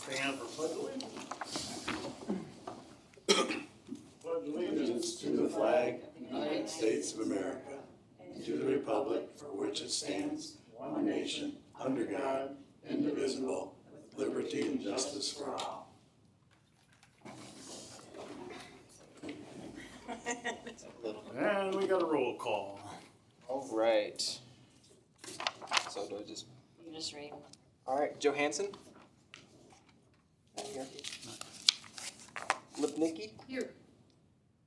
Stand for pledge allegiance. Pledge Allegiance to the flag of the United States of America, and to the republic for which it stands, one nation, under God, indivisible, with liberty and justice for all. And we got a roll call. All right. So do I just? You just read. All right, Johansson. Not here. Lipnicki. Here.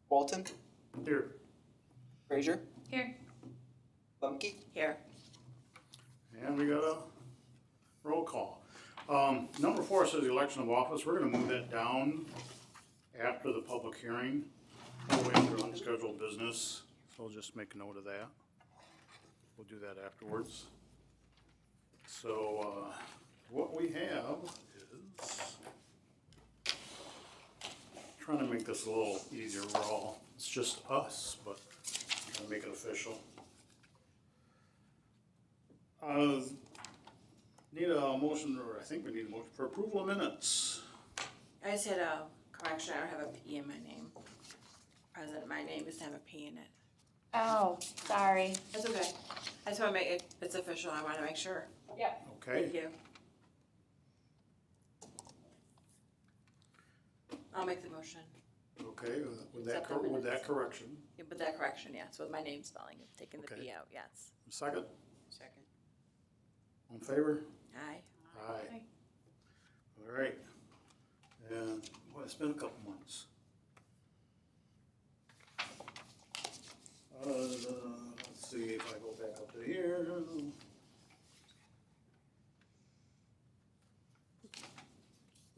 Walton. Here. Frazier. Here. Lemke. Here. And we got a roll call. Number 4 says the election of office. We're gonna move that down after the public hearing, all the way under unscheduled business. So I'll just make a note of that. We'll do that afterwards. So, what we have is, trying to make this a little easier. It's just us, but I'm gonna make it official. Need a motion, or I think we need a motion for approval of minutes. I just had a correction, I don't have a P in my name. President, my name is to have a P in it. Oh, sorry. That's okay. I just wanna make it, it's official, I wanna make sure. Okay, Thank you. I'll make the motion. okay, with that, Accept the with that minutes. correction. Yeah, but that correction, yes, with my name spelling, taking the Okay. P out, yes. Second, Second. all in favor? Aye. Aye. All right. And, well, it's been a couple months. Let's see if I go back up to here.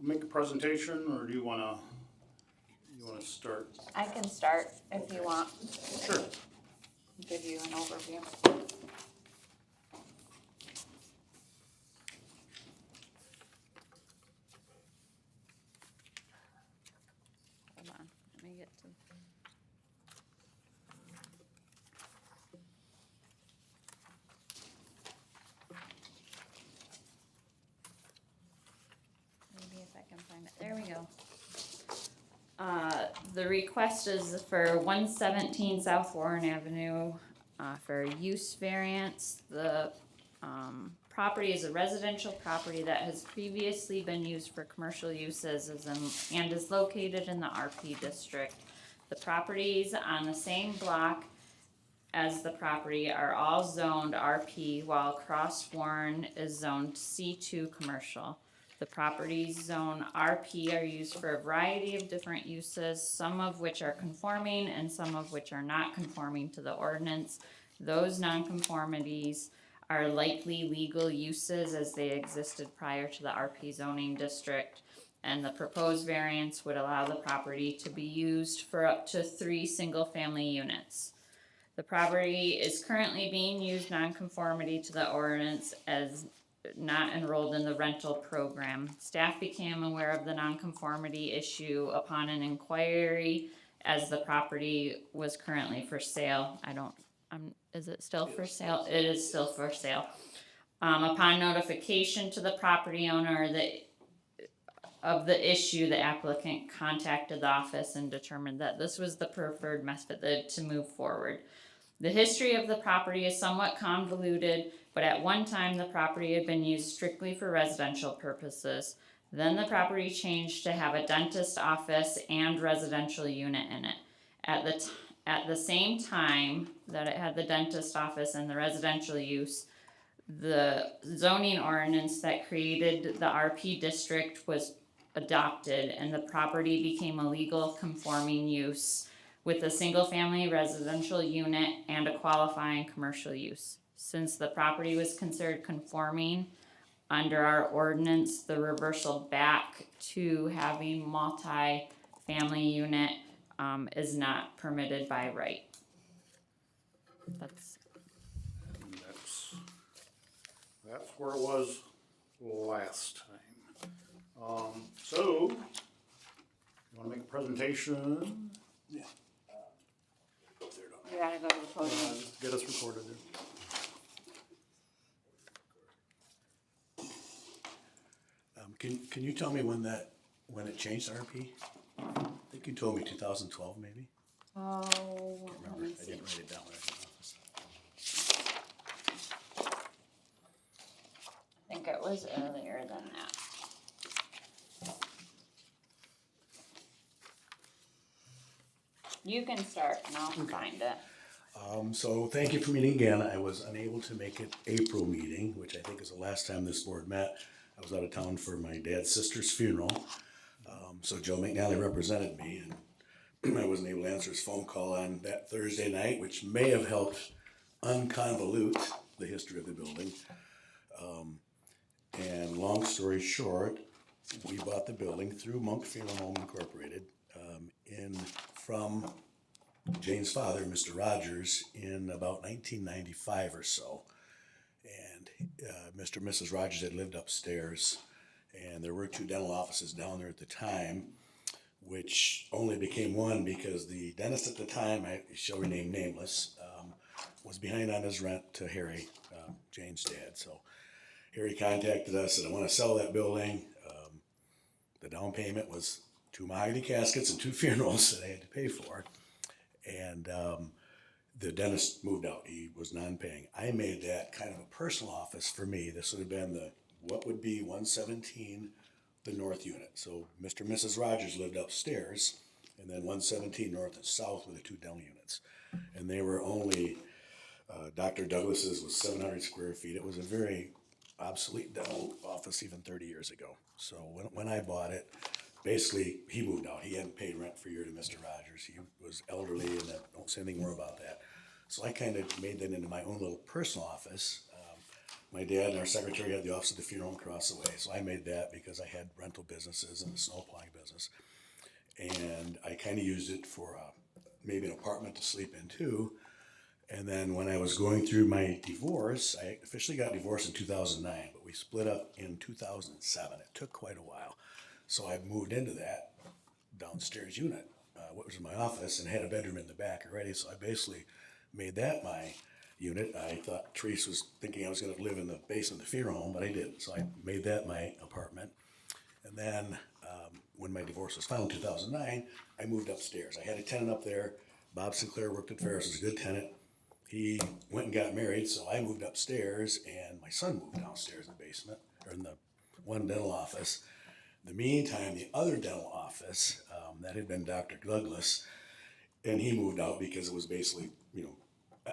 Make a presentation, or do you wanna start? I can start if you want. Sure. Give you an overview. Hold on, let me get to. Maybe if I can find it. There we go. The request is for 117 South Warren Avenue, for a use variance. The, property is a residential property that has previously been used for commercial uses and is located in the RP district. The properties on the same block as the property are all zoned RP, while Cross Warren is zoned C2 commercial. The properties zone RP are used for a variety of different uses, some of which are conforming and some of which are not conforming to the ordinance. Those nonconformities are likely legal uses as they existed prior to the RP zoning district. And the proposed variance would allow the property to be used for up to 3 single-family units. The property is currently being used nonconformity to the ordinance as not enrolled in the rental program. Staff became aware of the nonconformity issue upon an inquiry as the property was currently for sale. Is it still for sale? It is still for sale. Upon notification to the property owner of the issue, the applicant contacted the office and determined that this was the preferred method to move forward. The history of the property is somewhat convoluted, but at one time the property had been used strictly for residential purposes. Then the property changed to have a dentist office and residential unit in it. At the same time that it had the dentist office and the residential use, the zoning ordinance that created the RP district was adopted, and the property became a legal conforming use with a single-family residential unit and a qualifying commercial use. Since the property was considered conforming under our ordinance, the reversal back to having multi-family unit is not permitted by right. That's where it was last time. So, you wanna make a presentation? Yeah. You gotta go to the podium. Get us recorded there. Can you tell me when it changed RP? I think you told me 2012 maybe? Oh, Remember, let me I see. didn't write it down when I was in office. I think it was earlier than that. You can start and I'll find it. So thank you for meeting again. I was unable to make it April meeting, which I think is the last time this board met. I was out of town for my dad's sister's funeral. So Joe McNally represented me and I wasn't able to answer his phone call on that Thursday night, which may have helped unconvolute the history of the building. And long story short, we bought the building through Monk Funeral Home Incorporated from Jane's father, Mr. Rogers, in about 1995 or so. And Mr. and Mrs. Rogers had lived upstairs, and there were 2 dental offices down there at the time, which only became one because the dentist at the time, I shall remain nameless, was behind on his rent to Harry, Jane's dad. So Harry contacted us, said, I want to sell that building. The down payment was 2 mahogany caskets and 2 funerals that I had to pay for. And the dentist moved out. He was non-paying. I made that kind of a personal office for me. This would have been what would be 117, the north unit. So Mr. and Mrs. Rogers lived upstairs, and then 117 north and south were the 2 dental units. And they were only, Dr. Douglas's was 700 square feet. It was a very obsolete dental office even 30 years ago. So when I bought it, basically he moved out. He hadn't paid rent for a year to Mr. Rogers. He was elderly and I don't say anything more about that. So I kind of made that into my own little personal office. My dad and our secretary had the office of the funeral home across the way. So I made that because I had rental businesses and a snow plowing business. And I kind of used it for maybe an apartment to sleep in too. And then when I was going through my divorce, I officially got divorced in 2009, but we split up in 2007. It took quite a while. So I moved into that downstairs unit, what was in my office, and had a bedroom in the back already. So I basically made that my unit. I thought Therese was thinking I was going to live in the basement of the funeral home, but I didn't. So I made that my apartment. And then when my divorce was filed in 2009, I moved upstairs. I had a tenant up there. Bob Sinclair worked at Ferris, was a good tenant. He went and got married, so I moved upstairs, and my son moved downstairs in the basement, or in the one dental office. In the meantime, the other dental office, that had been Dr. Douglas, and he moved out because it was basically,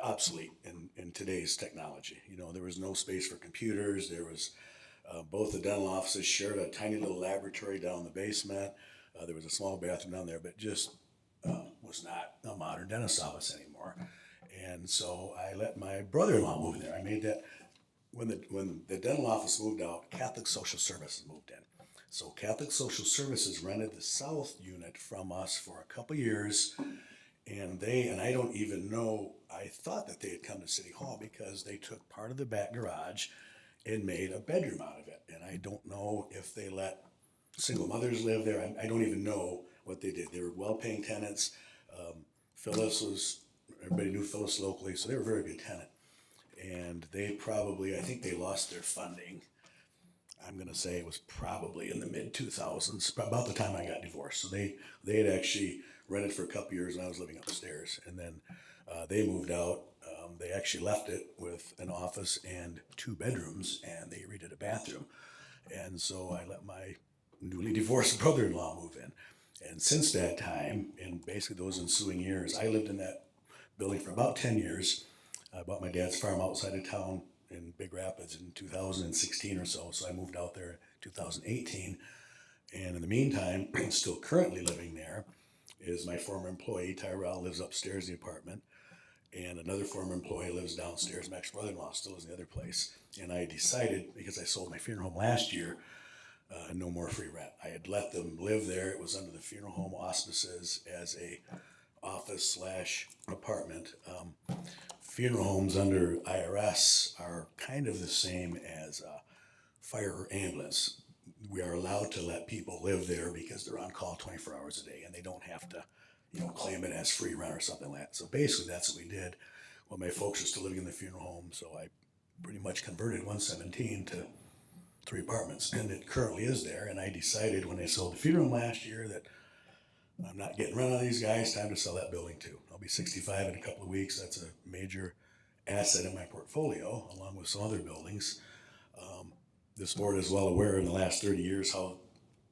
obsolete in today's technology. There was no space for computers. There was, both the dental offices shared a tiny little laboratory down in the basement. There was a small bathroom down there, but just was not a modern dentist office anymore. And so I let my brother-in-law move in there. I made that, when the dental office moved out, Catholic Social Services moved in. So Catholic Social Services rented the south unit from us for a couple years, and I don't even know, I thought that they had come to City Hall because they took part of the back garage and made a bedroom out of it. And I don't know if they let single mothers live there. I don't even know what they did. They were well-paying tenants. Everybody knew Phyllis locally, so they were a very good tenant. And I think they lost their funding. I'm going to say it was probably in the mid-2000s, about the time I got divorced. So they had actually rented for a couple years, and I was living upstairs. And then they moved out. They actually left it with an office and 2 bedrooms, and they redid a bathroom. And so I let my newly divorced brother-in-law move in. And since that time, in basically those ensuing years, I lived in that building for about 10 years. I bought my dad's farm outside of town in Big Rapids in 2016 or so. So I moved out there in 2018. And in the meantime, still currently living there is my former employee, Tyrell, lives upstairs in the apartment. And another former employee lives downstairs. My ex-brother-in-law still lives in the other place. And I decided, because I sold my funeral home last year, no more free rent. I had let them live there. It was under the funeral home auspices as a office/apartment. Funeral homes under IRS are kind of the same as fire or ambulance. We are allowed to let people live there because they're on call 24 hours a day and they don't have to, claim it as free rent or something like that. So basically that's what we did. Well, my folks are still living in the funeral home, so I pretty much converted 117 to 3 apartments, and it currently is there. And I decided when I sold the funeral home last year that I'm not getting rid of these guys. Time to sell that building too. I'll be 65 in a couple of weeks. That's a major asset in my portfolio, along with some other buildings. This board is well aware in the last 30 years how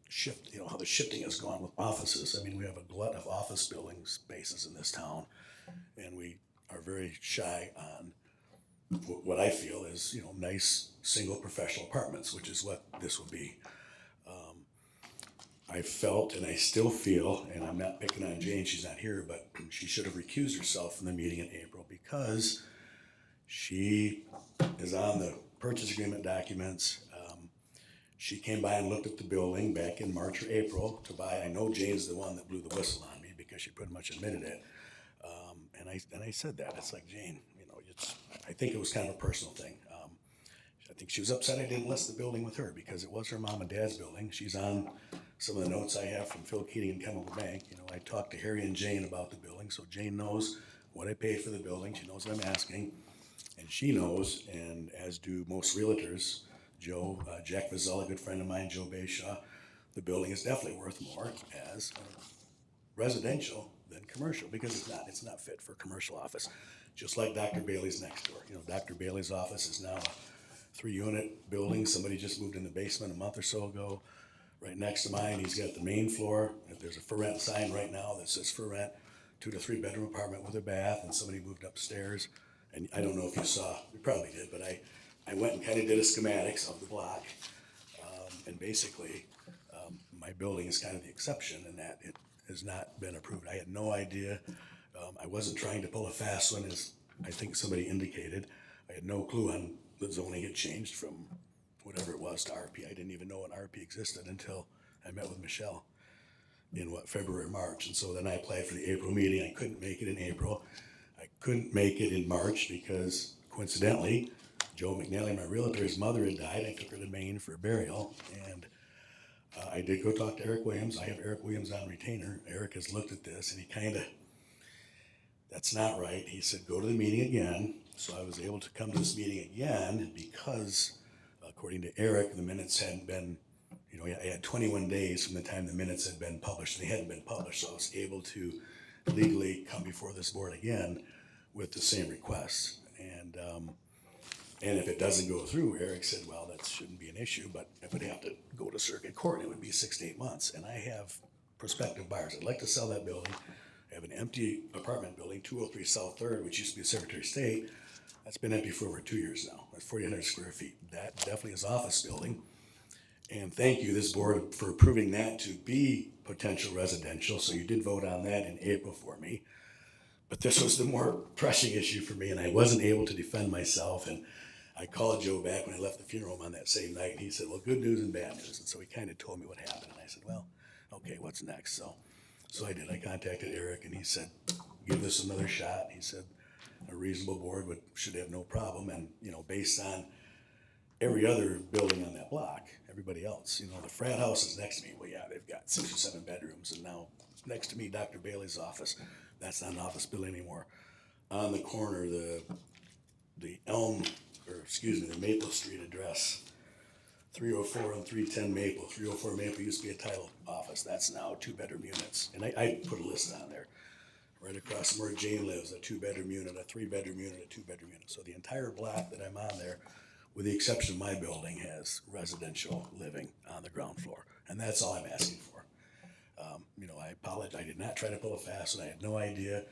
the shifting has gone with offices. I mean, we have a glut of office building spaces in this town, and we are very shy on what I feel is, nice single professional apartments, which is what this will be. I felt, and I still feel, and I'm not picking on Jane, she's not here, but she should have recused herself from the meeting in April because she is on the purchase agreement documents. She came by and looked at the building back in March or April to buy. I know Jane's the one that blew the whistle on me because she pretty much admitted it. And I said that. It's like, Jane, I think it was kind of a personal thing. I think she was upset I didn't list the building with her because it was her mom and dad's building. She's on some of the notes I have from Phil Keating and Chemical Bank. I talked to Harry and Jane about the building, so Jane knows what I paid for the building. She knows what I'm asking, and she knows, and as do most realtors, Joe, Jack Vizella, a good friend of mine, Joe Bayshaw, the building is definitely worth more as residential than commercial because it's not fit for commercial office. Just like Dr. Bailey's next door. Dr. Bailey's office is now a 3-unit building. Somebody just moved in the basement a month or so ago. Right next to mine, he's got the main floor. There's a for rent sign right now that says for rent, 2 to 3 bedroom apartment with a bath, and somebody moved upstairs. And I don't know if you saw, you probably did, but I went and kind of did a schematics of the block. And basically, my building is kind of the exception in that it has not been approved. I had no idea. I wasn't trying to pull a fast one, as I think somebody indicated. I had no clue on the zoning had changed from whatever it was to RP. I didn't even know an RP existed until I met with Michelle in February, March. And so then I applied for the April meeting. I couldn't make it in April. I couldn't make it in March because coincidentally, Joe McNally, my realtor's mother, had died. I took her to Maine for a burial, and I did go talk to Eric Williams. I have Eric Williams on retainer. Eric has looked at this, and he that's not right. He said, go to the meeting again. So I was able to come to this meeting again because, according to Eric, the minutes hadn't been, I had 21 days from the time the minutes had been published, and they hadn't been published. So I was able to legally come before this board again with the same request. And if it doesn't go through, Eric said, well, that shouldn't be an issue, but it would have to go to circuit court, and it would be 6 to 8 months. And I have prospective buyers. I'd like to sell that building. I have an empty apartment building, 203 South 3rd, which used to be Secretary of State. That's been empty for over 2 years now. That's 4,800 square feet. That definitely is office building. And thank you, this board, for approving that to be potential residential. So you did vote on that in April for me. But this was the more pressing issue for me, and I wasn't able to defend myself. And I called Joe back when I left the funeral home on that same night, and he said, well, good news and bad news. And so he kind of told me what happened. And I said, well, okay, what's next? So I did. I contacted Eric, and he said, give this another shot. He said a reasonable board should have no problem. And, based on every other building on that block, everybody else, the frat house is next to me. Well, yeah, they've got 6 or 7 bedrooms. And now next to me, Dr. Bailey's office, that's not an office building anymore. On the corner, the Maple Street address, 304 and 310 Maple. 304 Maple used to be a title office. That's now 2-bedroom units. And I put a list on there. Right across from where Jane lives, a 2-bedroom unit, a 3-bedroom unit, a 2-bedroom unit. So the entire block that I'm on there, with the exception of my building, has residential living on the ground floor. And that's all I'm asking for. I apologize. I did not try to pull a fast one. I had no idea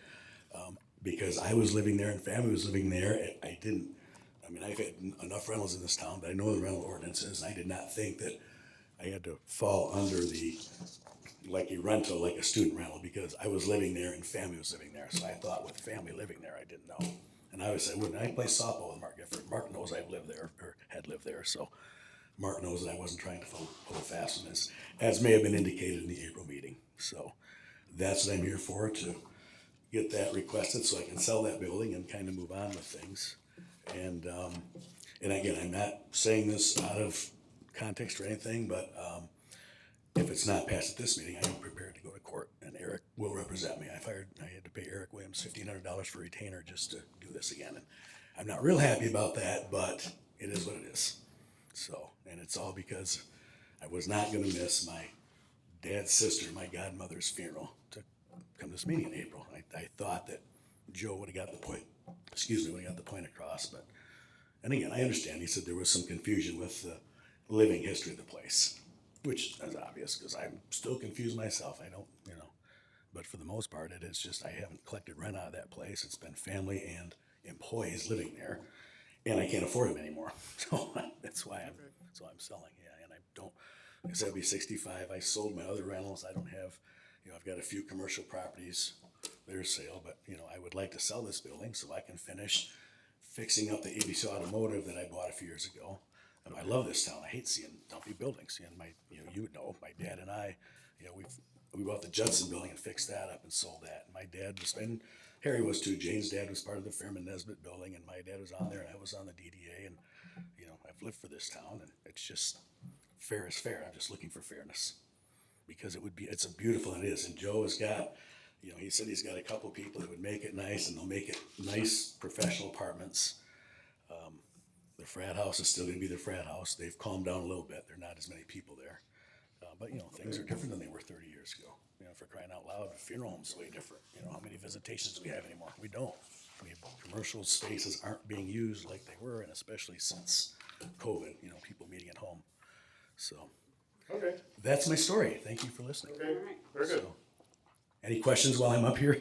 because I was living there and family was living there. I've had enough rentals in this town, but I know the rental ordinances, and I did not think that I had to fall under like a rental, like a student rental, because I was living there and family was living there. So I thought with family living there, I didn't know. And I play softball with Mark Gifford. Mark knows I've lived there, or had lived there, so Mark knows that I wasn't trying to pull a fast one, as may have been indicated in the April meeting. So that's what I'm here for, to get that requested so I can sell that building and kind of move on with things. And again, I'm not saying this out of context or anything, but if it's not passed at this meeting, I am prepared to go to court, and Eric will represent me. I had to pay Eric Williams $1,500 for retainer just to do this again. And I'm not real happy about that, but it is what it is. So, and it's all because I was not gonna miss my dad's sister, my godmother's funeral, to come to this meeting in April. I thought that Joe would've got the point, would've got the point across, but, and again, I understand, he said there was some confusion with the living history of the place, which is obvious, cause I'm still confused myself, I don't, but for the most part, it is just, I haven't collected rent out of that place, it's been family and employees living there, and I can't afford them anymore, so that's why I'm selling, yeah, and I don't, like I said, I'll be 65, I sold my other rentals, I don't have, I've got a few commercial properties, they're sale, but, I would like to sell this building so I can finish fixing up the ABC Automotive that I bought a few years ago. I love this town, I hate seeing dumpy buildings, and you would know, my dad and I, we bought the Judson building and fixed that up and sold that, and my dad was, and Harry was too, Jane's dad was part of the Fairman Nesbitt building, and my dad was on there, and I was on the DDA, and, I've lived for this town, and it's just, fair is fair, I'm just looking for fairness. Because it's a beautiful, and it is, and Joe has got, he said he's got a couple people that would make it nice, and they'll make it nice professional apartments. The frat house is still gonna be the frat house, they've calmed down a little bit, there are not as many people there. But things are different than they were 30 years ago, for crying out loud, funeral home's way different, how many visitations do we have anymore? We don't. Commercial spaces aren't being used like they were, and especially since COVID, people meeting at home, so. Okay, That's my story. Thank you for listening. okay, very good. So, any questions while I'm up here?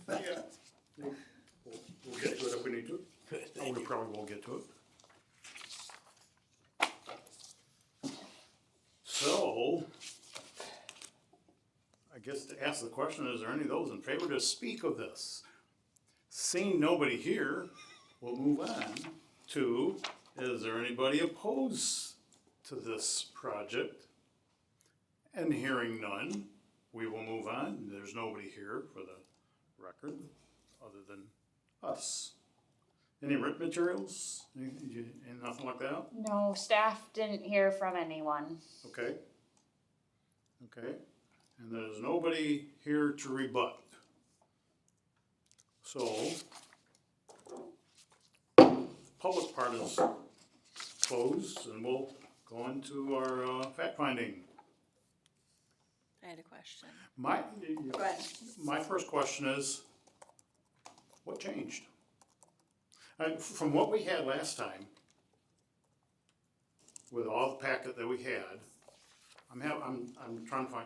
Yeah. We'll get to it if we need to. Oh, we probably won't get to it. So, I guess to ask the question, is there any of those in favor to speak of this? Seeing nobody here, we'll move on to, is there anybody opposed to this project? And hearing none, we will move on. There's nobody here for the record, other than us. Any written materials? Nothing like that? No, staff didn't hear from anyone. Okay. Okay, and there's nobody here to rebut. So, public part is closed, and we'll go into our fact finding. I had a question. Go ahead. My first question is, what changed? From what we had last time, with all the packet that we had, I'm trying to find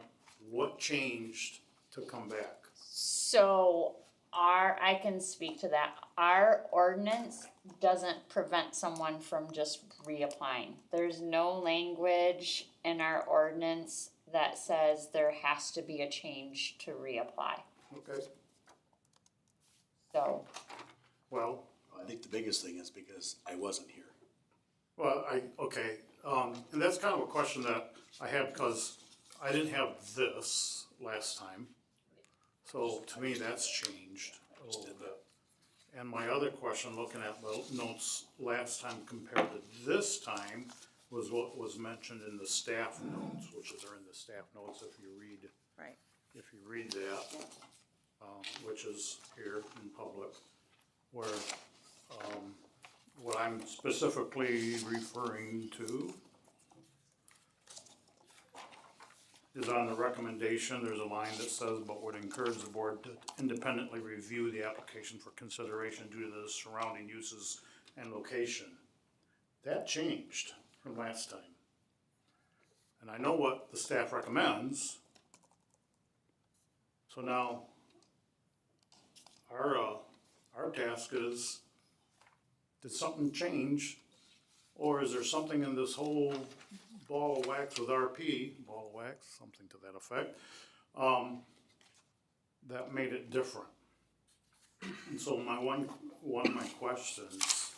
what changed to come back. So I can speak to that. Our ordinance doesn't prevent someone from just reapplying. There's no language in our ordinance that says there has to be a change to reapply. Okay, So, well, I think the biggest thing is because I wasn't here. well, and that's kind of a question that I have because I didn't have this last time. So to me, that's changed a little bit. And my other question, looking at the notes last time compared to this time, was what was mentioned in the staff notes, which are in the staff notes if you read. Right. If you read that, which is here in public, where, what I'm specifically referring to is on the recommendation, there's a line that says, but would encourage the board to independently review the application for consideration due to the surrounding uses and location. That changed from last time. And I know what the staff recommends. So now, our task is, did something change? Or is there something in this whole ball of wax with RP, ball of wax, something to that effect, that made it different? And so one of my questions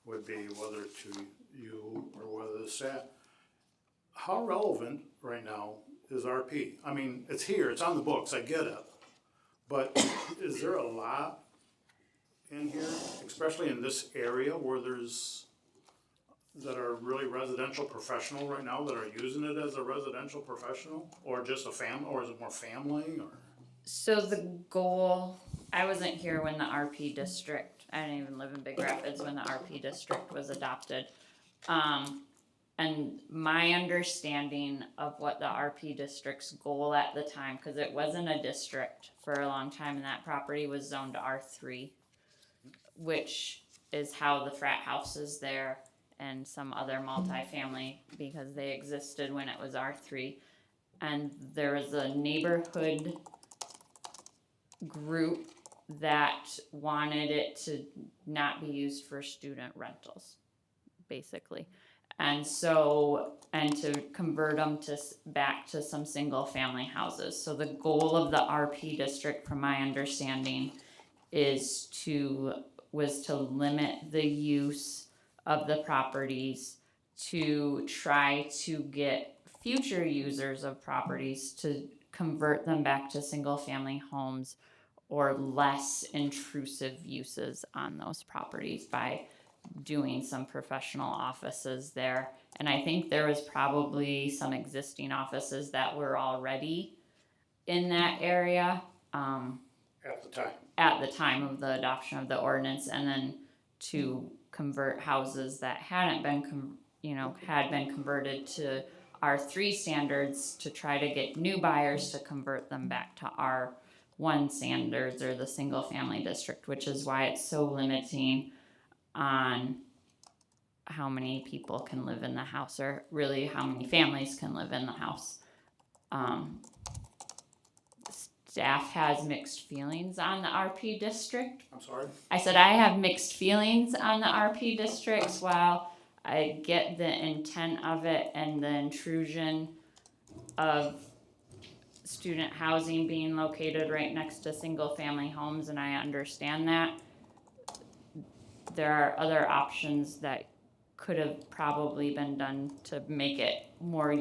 would be whether to you or whether the staff, how relevant right now is RP? I mean, it's here, it's on the books, I get it. But is there a lot in here, especially in this area where that are really residential professional right now that are using it as a residential professional? Or just a or is it more family, or? so the goal, I wasn't here when the RP district, I didn't even live in Big Rapids when the RP district was adopted. And my understanding of what the RP district's goal at the time, cause it wasn't a district for a long time and that property was zoned R3, which is how the frat house is there and some other multifamily, because they existed when it was R3. And there was a neighborhood group that wanted it to not be used for student rentals, basically. And so, and to convert them to back to some single family houses. So the goal of the RP district, from my understanding, was to limit the use of the properties, to try to get future users of properties to convert them back to single family homes or less intrusive uses on those properties by doing some professional offices there. And I think there was probably some existing offices that were already in that area At the time. at the time of the adoption of the ordinance, and then to convert houses that hadn't been had been converted to R3 standards, to try to get new buyers to convert them back to R1 standards, or the single family district, which is why it's so limiting on how many people can live in the house, or really how many families can live in the house. Staff has mixed feelings on the RP district. I'm sorry? I said I have mixed feelings on the RP districts. While I get the intent of it and the intrusion of student housing being located right next to single family homes, and I understand that, there are other options that could have probably been done to make it more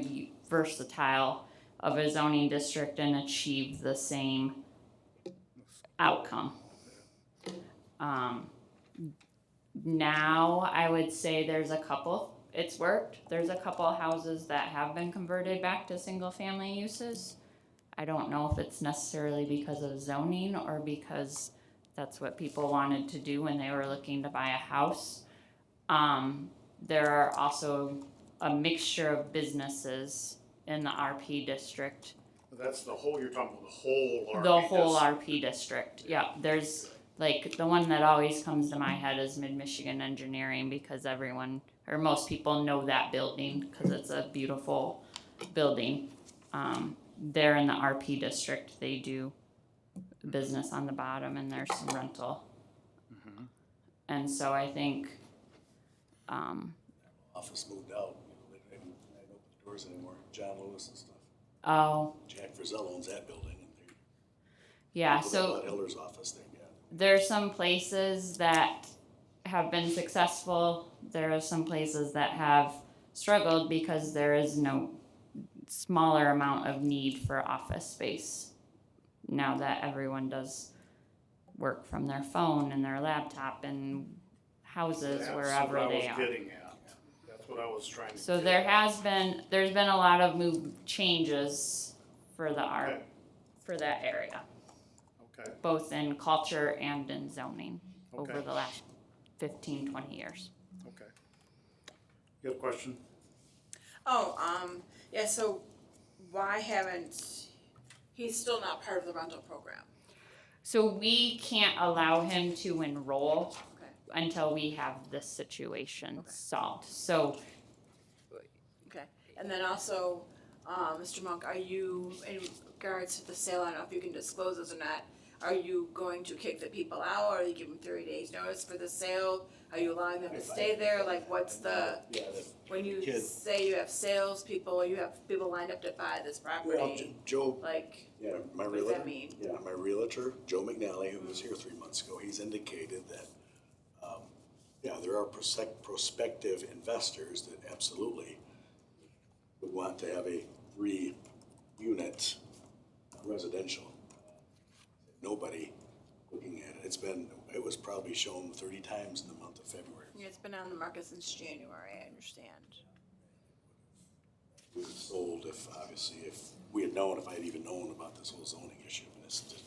versatile of a zoning district and achieve the same outcome. Now I would say it's worked. There's a couple houses that have been converted back to single family uses. I don't know if it's necessarily because of zoning or because that's what people wanted to do when they were looking to buy a house. There are also a mixture of businesses in the RP district. That's the whole, you're talking about the whole RP. The whole RP district, yeah. There's, like, the one that always comes to my head is Mid-Michigan Engineering, because everyone, or most people know that building, because it's a beautiful building. They're in the RP district. They do business on the bottom, and there's some rental. Mhm. And so I think, Office moved out, they don't even open the doors anymore, John Lewis and stuff. oh, Jack Frizzell owns that building, and they. yeah, People so at Hiller's office, they got. there's some places that have been successful. There are some places that have struggled because there is no smaller amount of need for office space now that everyone does work from their phone and their laptop in houses wherever they That's are. what I was getting at. That's what I was trying to. So get there at. there's been a lot of changes for the Okay. for that area, Okay, both in culture and in zoning over Okay. the last 15-20 years. okay. You have a question? Yeah, so why he's still not part of the rental program? So we can't allow him to enroll Okay, until we have this situation Okay. solved. So okay. And then also, Mr. Monk, are you, in regards to the sale, I don't know if you can disclose this or not, are you going to kick the people out, or are you giving 30 days notice for the sale? Are you allowing them to stay there? Like, what's the, Yeah, when you Kid. say you have salespeople, you have people lined up to buy this well, property, Joe, like, yeah, my what does realtor. that mean? Yeah, my realtor, Joe McNally, who was here 3 months ago, he's indicated that, there are prospective investors that absolutely would want to have a 3-unit residential. Nobody looking at it. It was probably shown 30 times in the month of February. Yeah, it's been on the market since January, I understand. It was sold if I had even known about this whole zoning issue. And this just,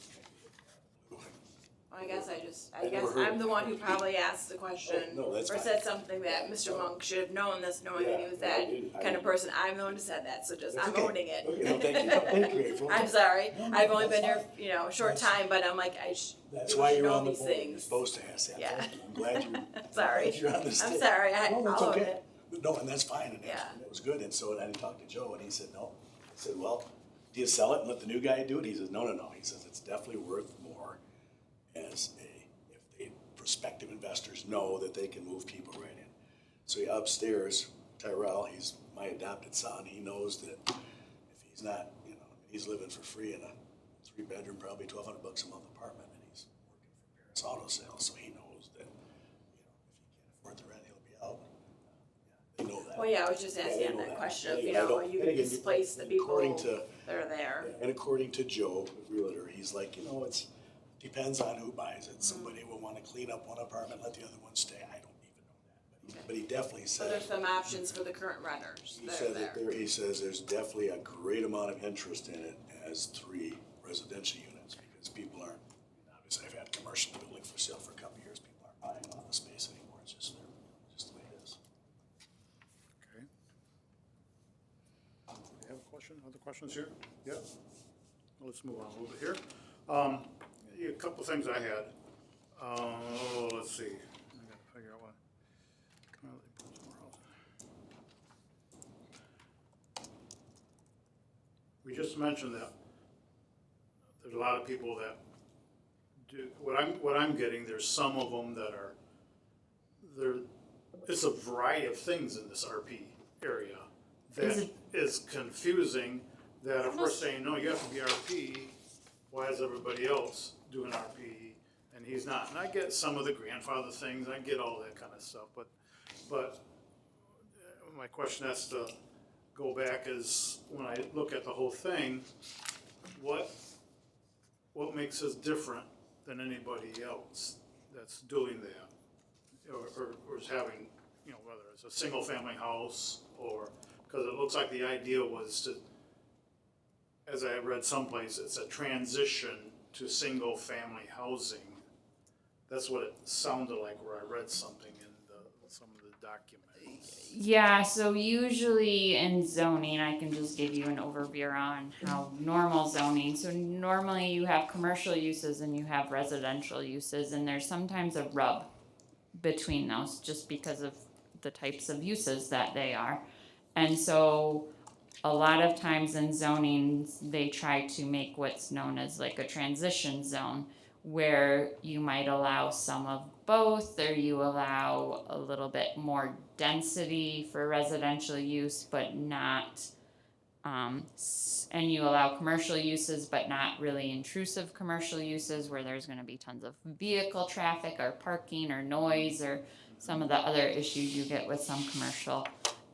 I guess I I never guess heard I'm of the it. one who probably asked the question. Oh, no, that's or fine. said something that Mr. Monk should have known this, knowing that he was Yeah, that I didn't- kind of person. I'm the one who said that, so just, That's I'm okay. owning it. Okay, no, thank you. Thank you, April. I'm sorry, No, no, I've only that's been here, fine. you know, a short That's- time, but I'm like, That's you why should you're know on the these board. You're things. supposed to ask that. Yeah. Thank you. I'm glad you. Sorry. glad you're on this. I'm team. sorry, No, that's I'll own okay. it. No, and that's fine, and Yeah. it was good, and so, and I talked to Joe, and he said, no. I said, well, do you sell it and let the new guy do it? He says, no, no, no. He says, it's definitely worth more as if the prospective investors know that they can move people right in. So upstairs, Tyrell, he's my adopted son, he knows that if he's not, you know, he's living for free in a 3-bedroom, probably $1,200 a month apartment, and he's working for Parents Auto Sales, so he knows that, you know, if he can't afford the rent, he'll be out. They know that. Well, yeah, I was just Yeah, asking they him know that question of, Yeah, you yeah, I know, don't- are you and gonna again, displace the people according to- that are there? And according to Joe, the realtor, he's like, you know, it's, depends on who buys it. Somebody will wanna clean up one apartment, let the other one stay. I don't even know that. But he definitely So said, there's some options for the current renters he that are said there. that he says there's definitely a great amount of interest in it as 3 residential units because people aren't, obviously I've had commercial building for sale for a couple of years. People aren't buying a lot of space anymore. It's just, just the way it is. Okay. Do you have a question, other questions here? Yeah. Let's move on a little bit here. Yeah, a couple things I had. Let's see. I gotta figure out what. Well, they put some more housing. We just mentioned that there's a lot of people that do, what I'm getting, there's some of them that are, it's a variety of things in this RP area Is that it- is confusing, that if we're saying, no, you have to be RP, why is everybody else doing RP and he's not? And I get some of the grandfather things, I get all that kind of stuff, but my question has to go back is, when I look at the whole thing, what makes us different than anybody else that's doing that? Or is having, you know, whether it's a single family house or, because it looks like the idea was to, as I read someplace, it's a transition to single family housing. That's what it sounded like where I read something in some of the documents. Yeah, so usually in zoning, I can just give you an overview on how normal zoning, so normally you have commercial uses and you have residential uses, and there's sometimes a rub between those, just because of the types of uses that they are. And so, a lot of times in zoning, they try to make what's known as like a transition zone, where you might allow some of both, or you allow a little bit more density for residential use, but not, and you allow commercial uses, but not really intrusive commercial uses, where there's gonna be tons of vehicle traffic or parking or noise or some of the other issues you get with some commercial.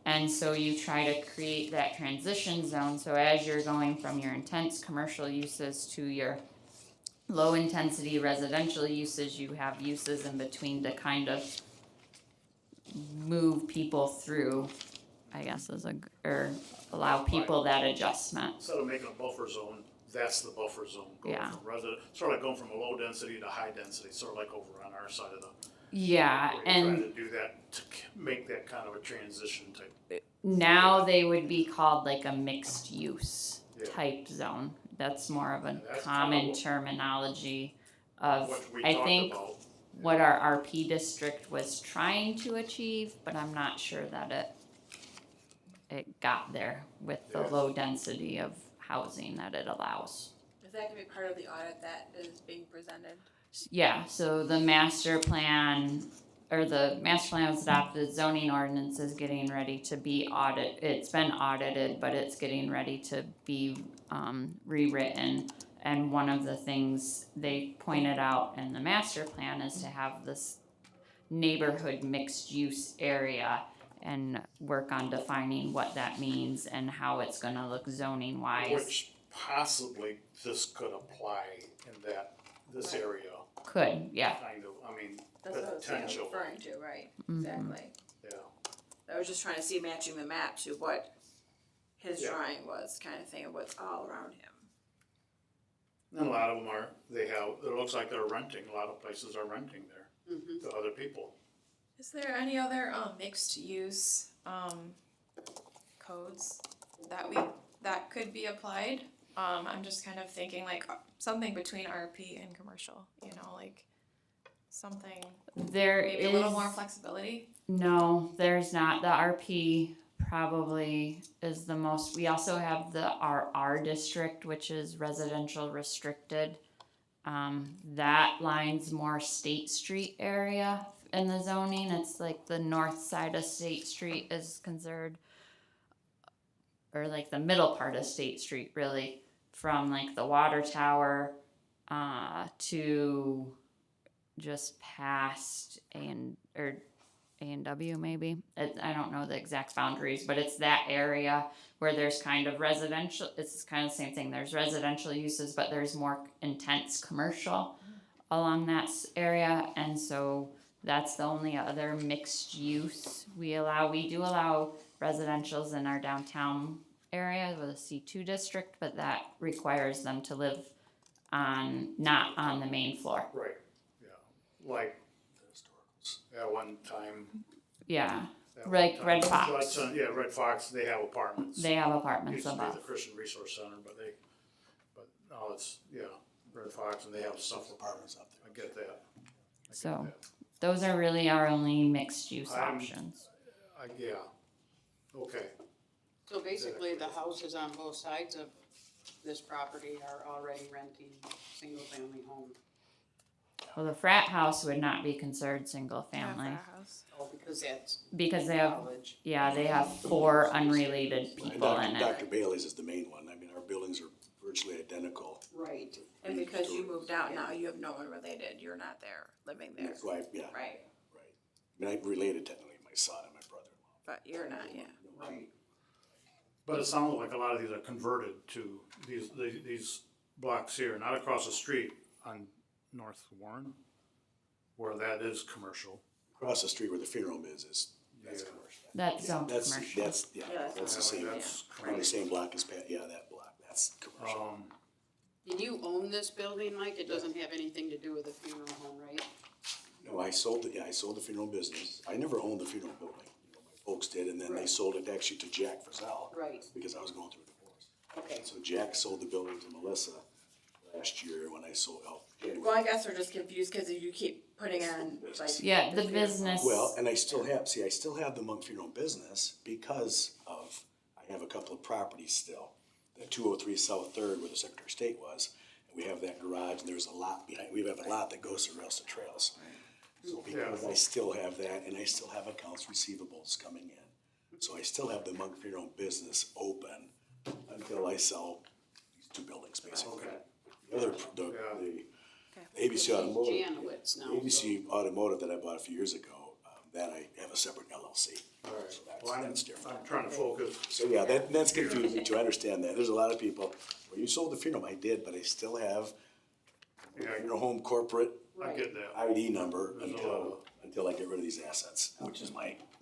And so you try to create that transition zone, so as you're going from your intense commercial uses to your low intensity residential uses, you have uses in between to kind of move people through, I guess, or allow people that adjustment. Instead of making a buffer zone, that's the buffer zone. Going Yeah. from sort of like going from a low density to high density, sort of like over on our side of the. Yeah, Where you're and trying to do that to make that kind of a transition type. now they would be called like a mixed use Yeah. type zone. That's more of a And that's common kind of terminology of, What we I talked think, about. what our RP district was trying to achieve, but I'm not sure that it got there with the Yeah. low density of housing that it allows. Is that gonna be part of the audit that is being presented? Yeah, so the master plan, or the master plan was adopted, zoning ordinance is getting ready to be it's been audited, but it's getting ready to be rewritten. And one of the things they pointed out in the master plan is to have this neighborhood mixed use area and work on defining what that means and how it's gonna look zoning wise. Which possibly this could apply in this Right. area, Could, yeah. kind of, I mean, That's what I was potential, referring to, right, Mhm. exactly. yeah. I was just trying to see matching the map to what his Yeah. drawing was, kind of thing, of what's all around him. And a lot of them it looks like they're renting, a lot of places are renting there to other people. Is there any other mixed use codes that could be applied? I'm just kind of thinking like something between RP and commercial, you know, like something There maybe is a little more flexibility. no, there's not. The RP probably is the most. We also have the RR district, which is residential restricted. That line's more State Street area in the zoning. It's like the north side of State Street is considered, or like the middle part of State Street, really, from like the water tower to just past A&W maybe. I don't know the exact boundaries, but it's that area where there's kind of residential, it's kind of the same thing. There's residential uses, but there's more intense commercial along that area. And so that's the only other mixed use we allow. We do allow residentials in our downtown area with a C2 district, but that requires them to live not on the main floor. Right, yeah, like at one time. Yeah, at Like one time, Red Fox. Yeah, Red Fox, they have apartments. they have apartments Used to be above. the Christian Resource Center, but now it's, Red Fox, and they have stuff, Apartments out I there. get that. So those are really our only mixed use I'm- options. Yeah, okay, So basically, the houses on both sides of this property are already renting single-family home. Well, the frat house would not be considered single Yeah, for family a house. Oh, because that's because they have, college. they have 4 unrelated people in it. Dr. Bailey's is the main one. I mean, our buildings are virtually identical. Right. And because you moved out now, you have no one related, you're not there, living there, That's why, yeah, right? I mean, I'm related technically to my son and my brother-in-law. But you're not, yeah. Right. but it sounds like a lot of these are converted to these blocks here, not across the street on North Warren, where that is commercial. Across the street where the funeral home is that's Yeah. commercial. That's zoned That's, commercial. that's, Yeah, that's the same, That's on the same block as Pat, that block, that's commercial. Did you own this building, Mike? It doesn't have anything to do with the funeral home, right? No, I sold the funeral business. I never owned the funeral building. You know, my folks did, and then they sold it actually to Jack Frizzell. Right. Because I was going through a divorce. Okay. So Jack sold the building to Melissa last year when I sold out. Well, I guess we're just confused because you keep putting on like. Yeah, the business. Well, and I still have the Monk Funeral business because of, I have a couple of properties still. The 203 South Third where the Secretary of State was, and we have that garage, and there's a lot behind, we have a lot that goes to Rails to Trails. So because I still have that, and I still have accounts receivables coming in. So I still have the Monk Funeral business open until I sell these 2 buildings, basically. The other, the ABC Automotive. Janowitz now. ABC Automotive that I bought a few years ago, that I have a separate LLC. Alright, So well, that's different. I'm trying to focus. So yeah, that's confusing too, I understand that. There's a lot of people, well, you sold the funeral, I did, but I still have Yeah, funeral home corporate I get that. ID number There's a lot until I get rid of these assets, which is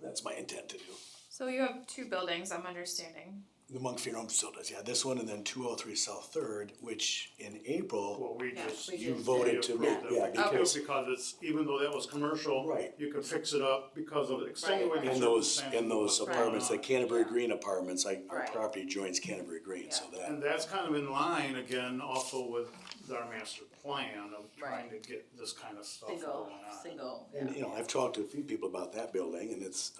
that's my intent to do. So you have 2 buildings, I'm understanding. The Monk Funeral Home still does, yeah, this one and then 203 South Third, which in April, Well, we Yeah, just. we you just- voted to, approved it. yeah, We did because, Because it's, even though that was commercial. Right. You could fix it up because of extenuating in those apartments, the Canterbury Green apartments, our Right. property joins Canterbury Green, so that. And that's kind of in line again also with our master plan of trying to get this kind of stuff going on. Single. And, you know, I've talked to a few people about that building, and it's,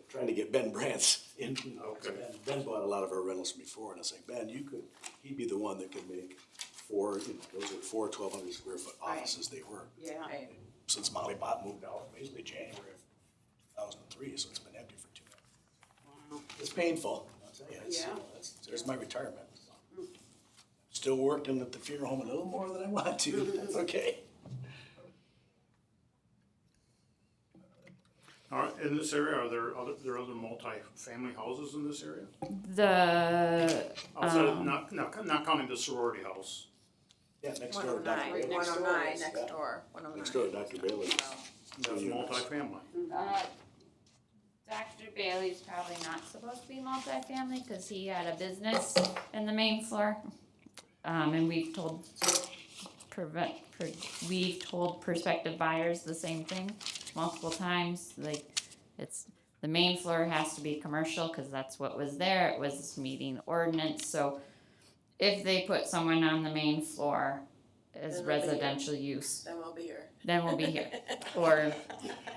trying to get Ben Brantz in. Okay. Ben bought a lot of our rentals from before, and I was like, Ben, he'd be the one that could make 4, those are 4 1,200 square foot offices they were. Yeah. Right. Since Molly Bot moved out, basically January of 2003, so it's been empty for 2 years. Wow. It's painful, I'll tell you, Yeah. there's my retirement. Still working at the funeral home a little more than I want to, that's okay. All right, in this area, are there other multi-family houses in this area? The Outside of, not counting the sorority house. Yeah, next One door, oh to nine, Dr. Bailey. Next door is, next yeah. door, 109. Next door, to Dr. Bailey. That's units. multi-family. Dr. Bailey's probably not supposed to be multifamily because he had a business in the main floor. and we've told we've told prospective buyers the same thing multiple times, like, it's, the main floor has to be commercial, cause that's what was there, it was meeting ordinance, so if they put someone on the main floor as Then they'll be here. residential use, Then we'll be here. then we'll be here. Or,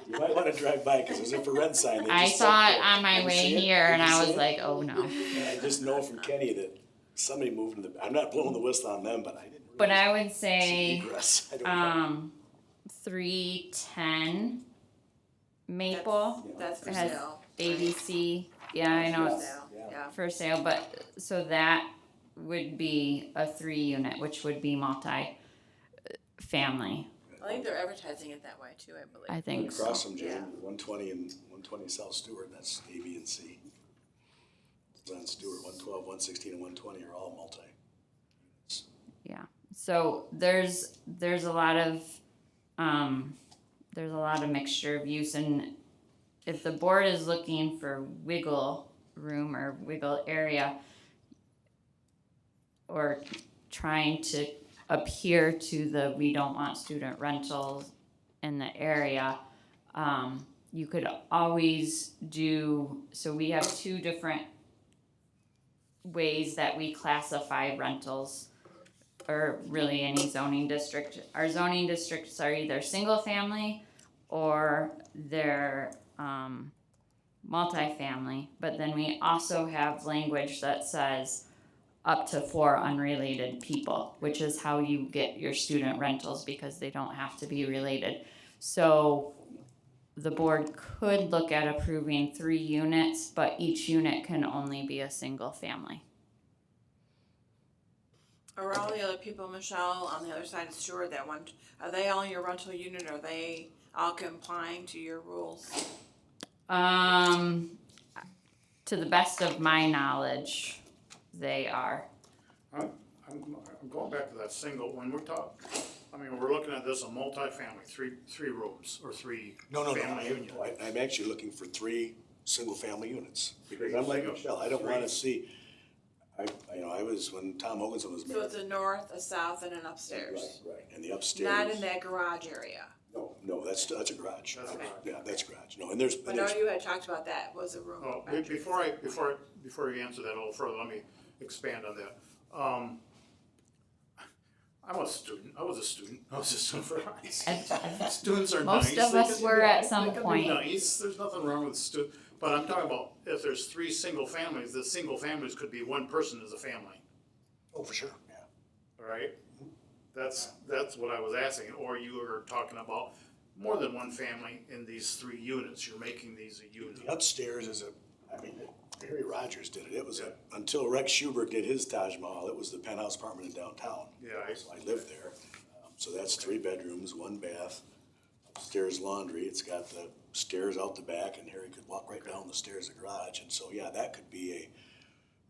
You might wanna drive by, cause there's a for rent sign. They I just saw set it there. on my Did you way see it? here, Did and you I see was it? like, oh no. And I just know from Kenny that somebody moved in the, I'm not blowing the whistle on them, but I didn't. But realize I would it's say, egress. I don't know. 310 Maple That's for has sale. ABC, yeah, I know For it's sale, Yeah. yeah. for sale, but, so that would be a 3-unit, which would be multi-family, I think they're advertising it that way too, I believe. I think so. Across from Yeah. Jane, 120 and 120 South Stewart, that's A, B, and C. It's on Stewart, 112, 116, and 120 are all multi. So there's a lot of mixture of use, and if the board is looking for wiggle room or wiggle area, or trying to appear to the we don't want student rentals in the area, you could always do, so we have 2 different ways that we classify rentals, or really any zoning district. Our zoning districts are either single family or they're multifamily, but then we also have language that says up to 4 unrelated people, which is how you get your student rentals, because they don't have to be related. So the board could look at approving 3 units, but each unit can only be a single family. Are all the other people, Michelle, on the other side of Stewart that want, are they all in your rental unit? Are they all complying to your rules? To the best of my knowledge, they are. I'm going back to that single, when we're we're looking at this, a multifamily, three rooms, or 3 No, family union. I'm actually looking for 3 single-family units. Because I'm like Michelle, I don't wanna see, I was, when Tom Hoganson was So married. it's a north, a south, and an upstairs? Right, and the upstairs. Not in that garage area? No, that's a garage. That's a garage. Yeah, that's a garage. No, and there's, I know you had talked about that, was a room. Oh, back there. before you answer that a little further, let me expand on that. I was a student for students are Most nice. of us were at some They can be point. nice, there's nothing wrong with but I'm talking about if there's 3 single families, the single families could be one person as a family, oh, for sure, yeah. all right? That's what I was asking, or you were talking about more than one family in these 3 units, you're making these a unit. The upstairs is Harry Rogers did it. It was until Rex Schubert did his Taj Mahal, it was the penthouse apartment in downtown. Yeah, So I lived there. So that's 3 bedrooms, 1 bath, upstairs laundry. It's got the stairs out the back, and Harry could walk right down the stairs of the garage. And so, yeah, that could be a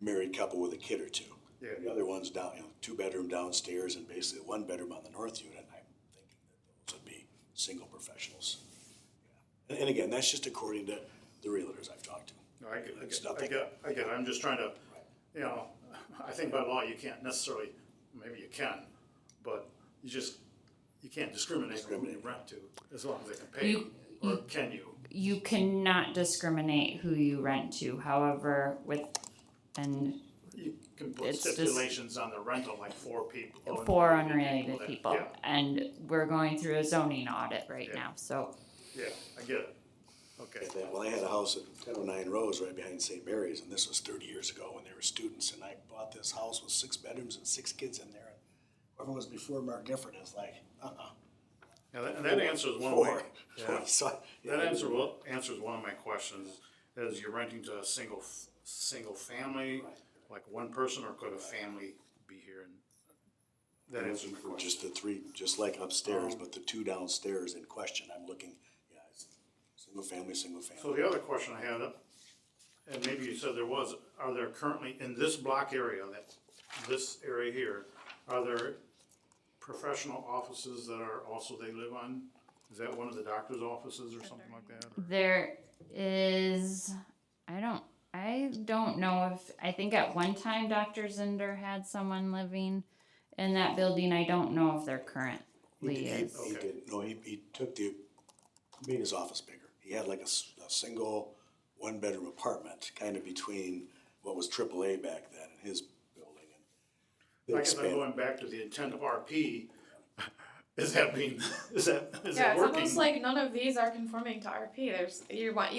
married couple with a kid or 2. Yeah. The other one's down, 2-bedroom downstairs and basically 1 bedroom on the north unit. I'm thinking that those would be single professionals. Yeah. And again, that's just according to the realtors I've talked to. No, I It's get, nothing. I'm just trying to, I think by law, you can't necessarily, maybe you can, but you can't discriminate on who you rent to, as long as they can pay, or can you? You cannot discriminate who you rent to, however, You can put It's just- stipulations on the rental, like 4 people. 4 unrelated that- people, Yeah, and we're going through a zoning audit right Yeah. now, so. yeah, I get it, okay. Well, I had a house at 1009 Rose right behind St. Mary's, and this was 30 years ago when they were students, and I bought this house with 6 bedrooms and 6 kids in there. And whoever was before Mark Gifford is like, Now, that answers one 4. way. Yeah. So, yeah, That answers one of my questions, is you're renting to a single family, like one person, or could a family be here? And that answers my question. just the 3, just like upstairs, but the 2 downstairs in question, I'm looking, it's single family. So the other question I had, and maybe you said are there currently, in this block area, this area here, are there professional offices that are also they live on? Is that one of the doctor's offices or something like that? Or- There is, I don't know if, I think at one time Dr. Zinder had someone living, in that building. I don't know if there currently He is. did, no, he made his office bigger. He had like a single, one-bedroom apartment, kind of between what was AAA back then and his building. And they I guess I'm expanded. going back to the intent of RP. Is that being, is Yeah, it it's working? almost like none of these are conforming to RP. There's you want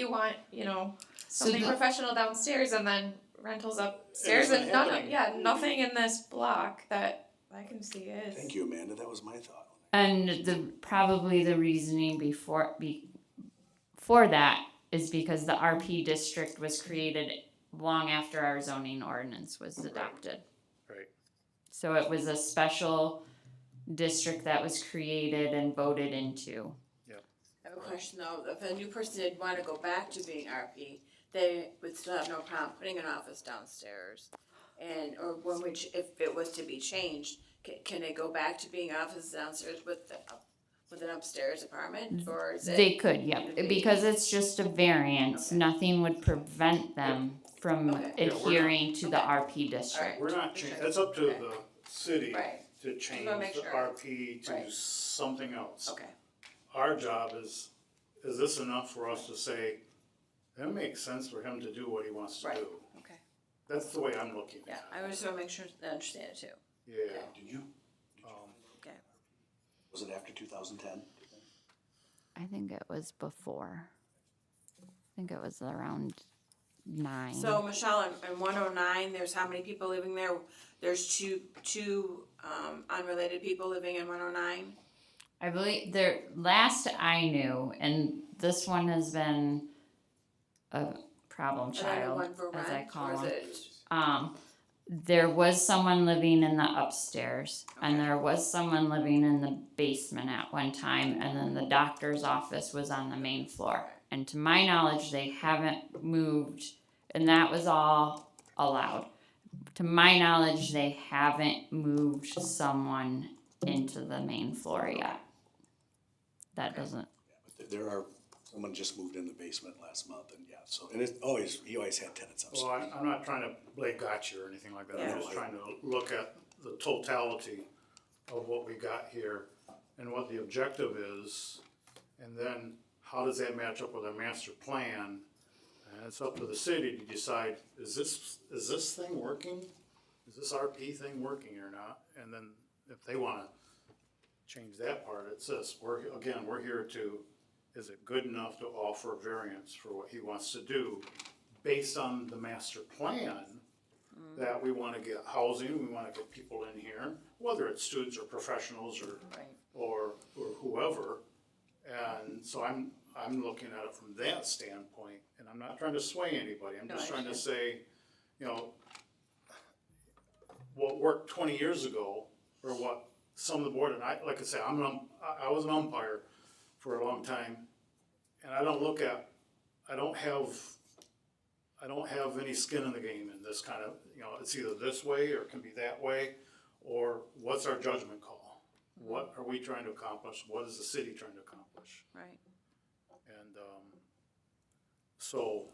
something the- professional downstairs and then rentals upstairs it's and not none of, happening. nothing in this block that I can see is. Thank you, Amanda, that was my thought. And probably the reasoning for that is because the RP district was created long after our zoning ordinance was adopted. Right. So it was a special district that was created and voted into. I have a question though, if a new person did wanna go back to being RP, they would still have no problem putting an office downstairs. And, or when which, if it was to be changed, can they go back to being office downstairs with an upstairs apartment, or is it? They could, yep, because it's just a variance, Okay. nothing would prevent them from Okay. Yeah, we're not- adhering to the Okay. RP district. Alright. We're not changing, it's up to the city Right, to change wanna make the sure. RP to Right. something else. okay, Our job is this enough for us to say, that makes sense for him to do what he wants to Right. do? okay, That's the way I'm looking yeah, at I just wanna make sure I understand it too, it. Yeah. Did you, okay. was it after 2010? I think it was before. I think it was around 9. So Michelle, in 109, there's how many people living there? There's two unrelated people living in 109? I believe there, last I knew, and this one has been a problem And then child, one for as I rent, call or is them. it? There was someone living in the upstairs, and Okay. there was someone living in the basement at one time, and then the doctor's office was on the main floor. And to my knowledge, they haven't moved, and that was all allowed. To my knowledge, they haven't moved someone into the main floor yet. That doesn't, But there are, someone just moved in the basement last month, and yeah, so, and he always had tenants Well, upstairs. I'm not trying to play gotcha or anything like that, Yeah. I'm just trying to look at the totality of what we got here and what the objective is, and then how does that match up with our master plan? And it's up to the city to decide, is this thing working? Is this RP thing working or not? And then if they wanna change that part, it's this, we're here to, is it good enough to offer variance for what he wants to do based on the master plan? That we wanna get housing, we wanna get people in here, whether it's students or professionals Right. or whoever. And so I'm looking at it from that standpoint, and I'm not trying to sway anybody, I'm No, just I trying to say, what worked 20 years ago, or what some of the board, and I, like I say, I was an umpire for a long time, and I don't have any skin in the game in this kind of, it's either this way or it can be that way, or what's our judgment call? What are we trying to accomplish? What is the city trying to accomplish? Right. And, so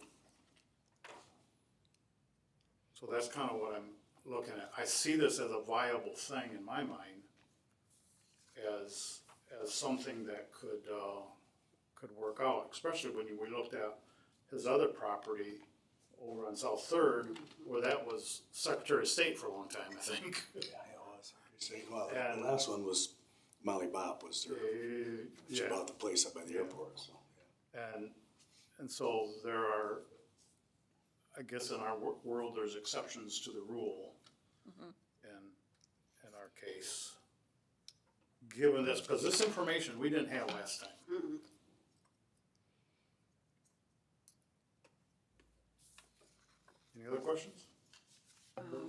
that's kind of what I'm looking at. I see this as a viable thing in my mind, as something that could work out, especially when we looked at his other property over on South Third, where that was Secretary of State for a long time, I think. Yeah, it was. Well, And- the last one was Molly Bob was there, she Yeah. bought the place up by the airport, so. And so there are, I guess in our world, there's exceptions to the rule. In our case, given this, because this information we didn't have last time. Mm-mm. Any other questions?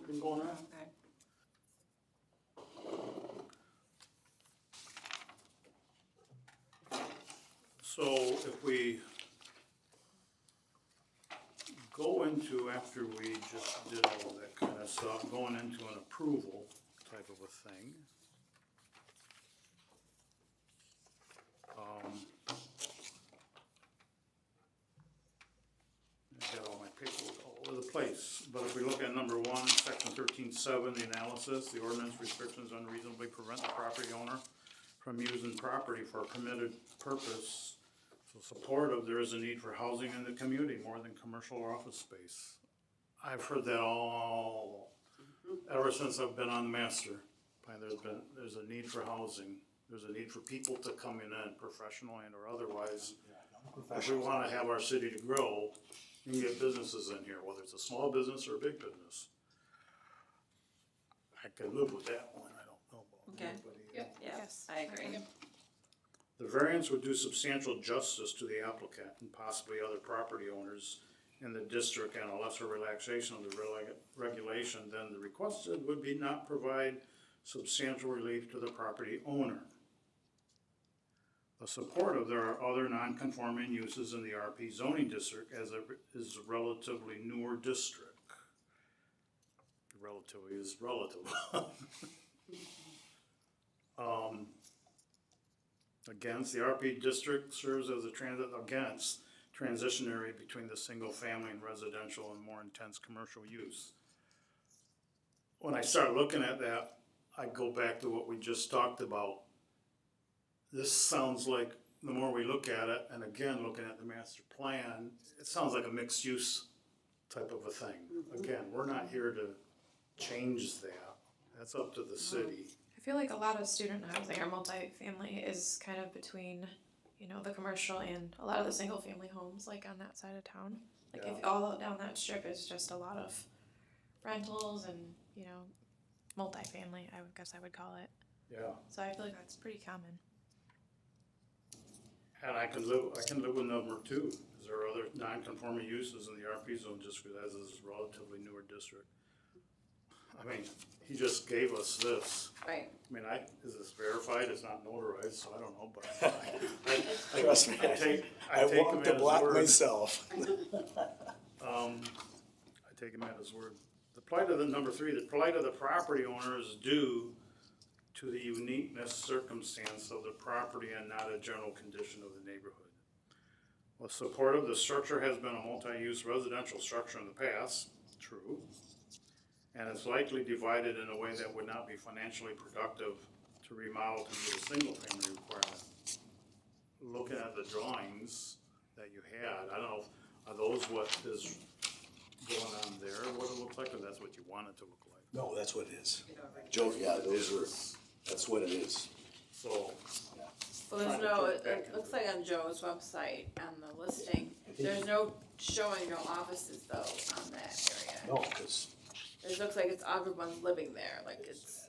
Been going on? Okay. So if we go into, after we just did all of that kind of stuff, going into an approval type of a thing. I got all my paperwork all over the place, but if we look at number one, section 13.7, the analysis, the ordinance restrictions unreasonably prevent the property owner from using property for a permitted purpose. So supportive, there is a need for housing in the community more than commercial or office space. I've heard that all, ever since I've been on the master plan. There's a need for housing. There's a need for people to come in, professional and or otherwise. If we wanna have our city to grow, you can get businesses in here, whether it's a small business or a big business. I could live with that one, I don't know about Okay. anybody. Yep. Yes, I agree. The variance would do substantial justice to the applicant and possibly other property owners in the district, and a lesser relaxation of the regulation than the requested would be not provide substantial relief to the property owner. The support of there are other non-conforming uses in the RP zoning district as it is a relatively newer district. Relatively is relative. Against, the RP district serves as a transition area between the single family and residential and more intense commercial use. When I start looking at that, I go back to what we just talked about. This sounds like, the more we look at it, and again, looking at the master plan, it sounds like a mixed use type of a thing. Again, we're not here to change that, that's up to the city. I feel like a lot of student housing or multifamily is kind of between, you know, the commercial and a lot of the single family homes, like on that side of town. Like if all down that strip is just a lot of rentals and, you know, multifamily, I would guess I would call it. Yeah, So I feel like that's pretty common. and I can live with number two, is there are other non-conforming uses in the RP zone district as is a relatively newer district. I mean, he just gave us this. Right. I mean, is this verified? It's not notarized, so I don't know, but Trust me, I take I him want at the his block word. myself. I take him at his word. The plight of the number three, the plight of the property owner is due to the uniqueness circumstance of the property and not a general condition of the neighborhood. Well, supportive, the structure has been a multi-use residential structure in the past, true. And it's likely divided in a way that would not be financially productive to remodel to meet a single family requirement. Looking at the drawings that you had, I don't know, are those what is going on there, what it looks like, or that's what you want it to look like? No, that's what it is. Joe, yeah, that's what it is. So, Well, there's no, it looks like on Joe's website, on the listing, there's no showing no offices though on that area. No, because It looks like it's everyone's living there, like it's,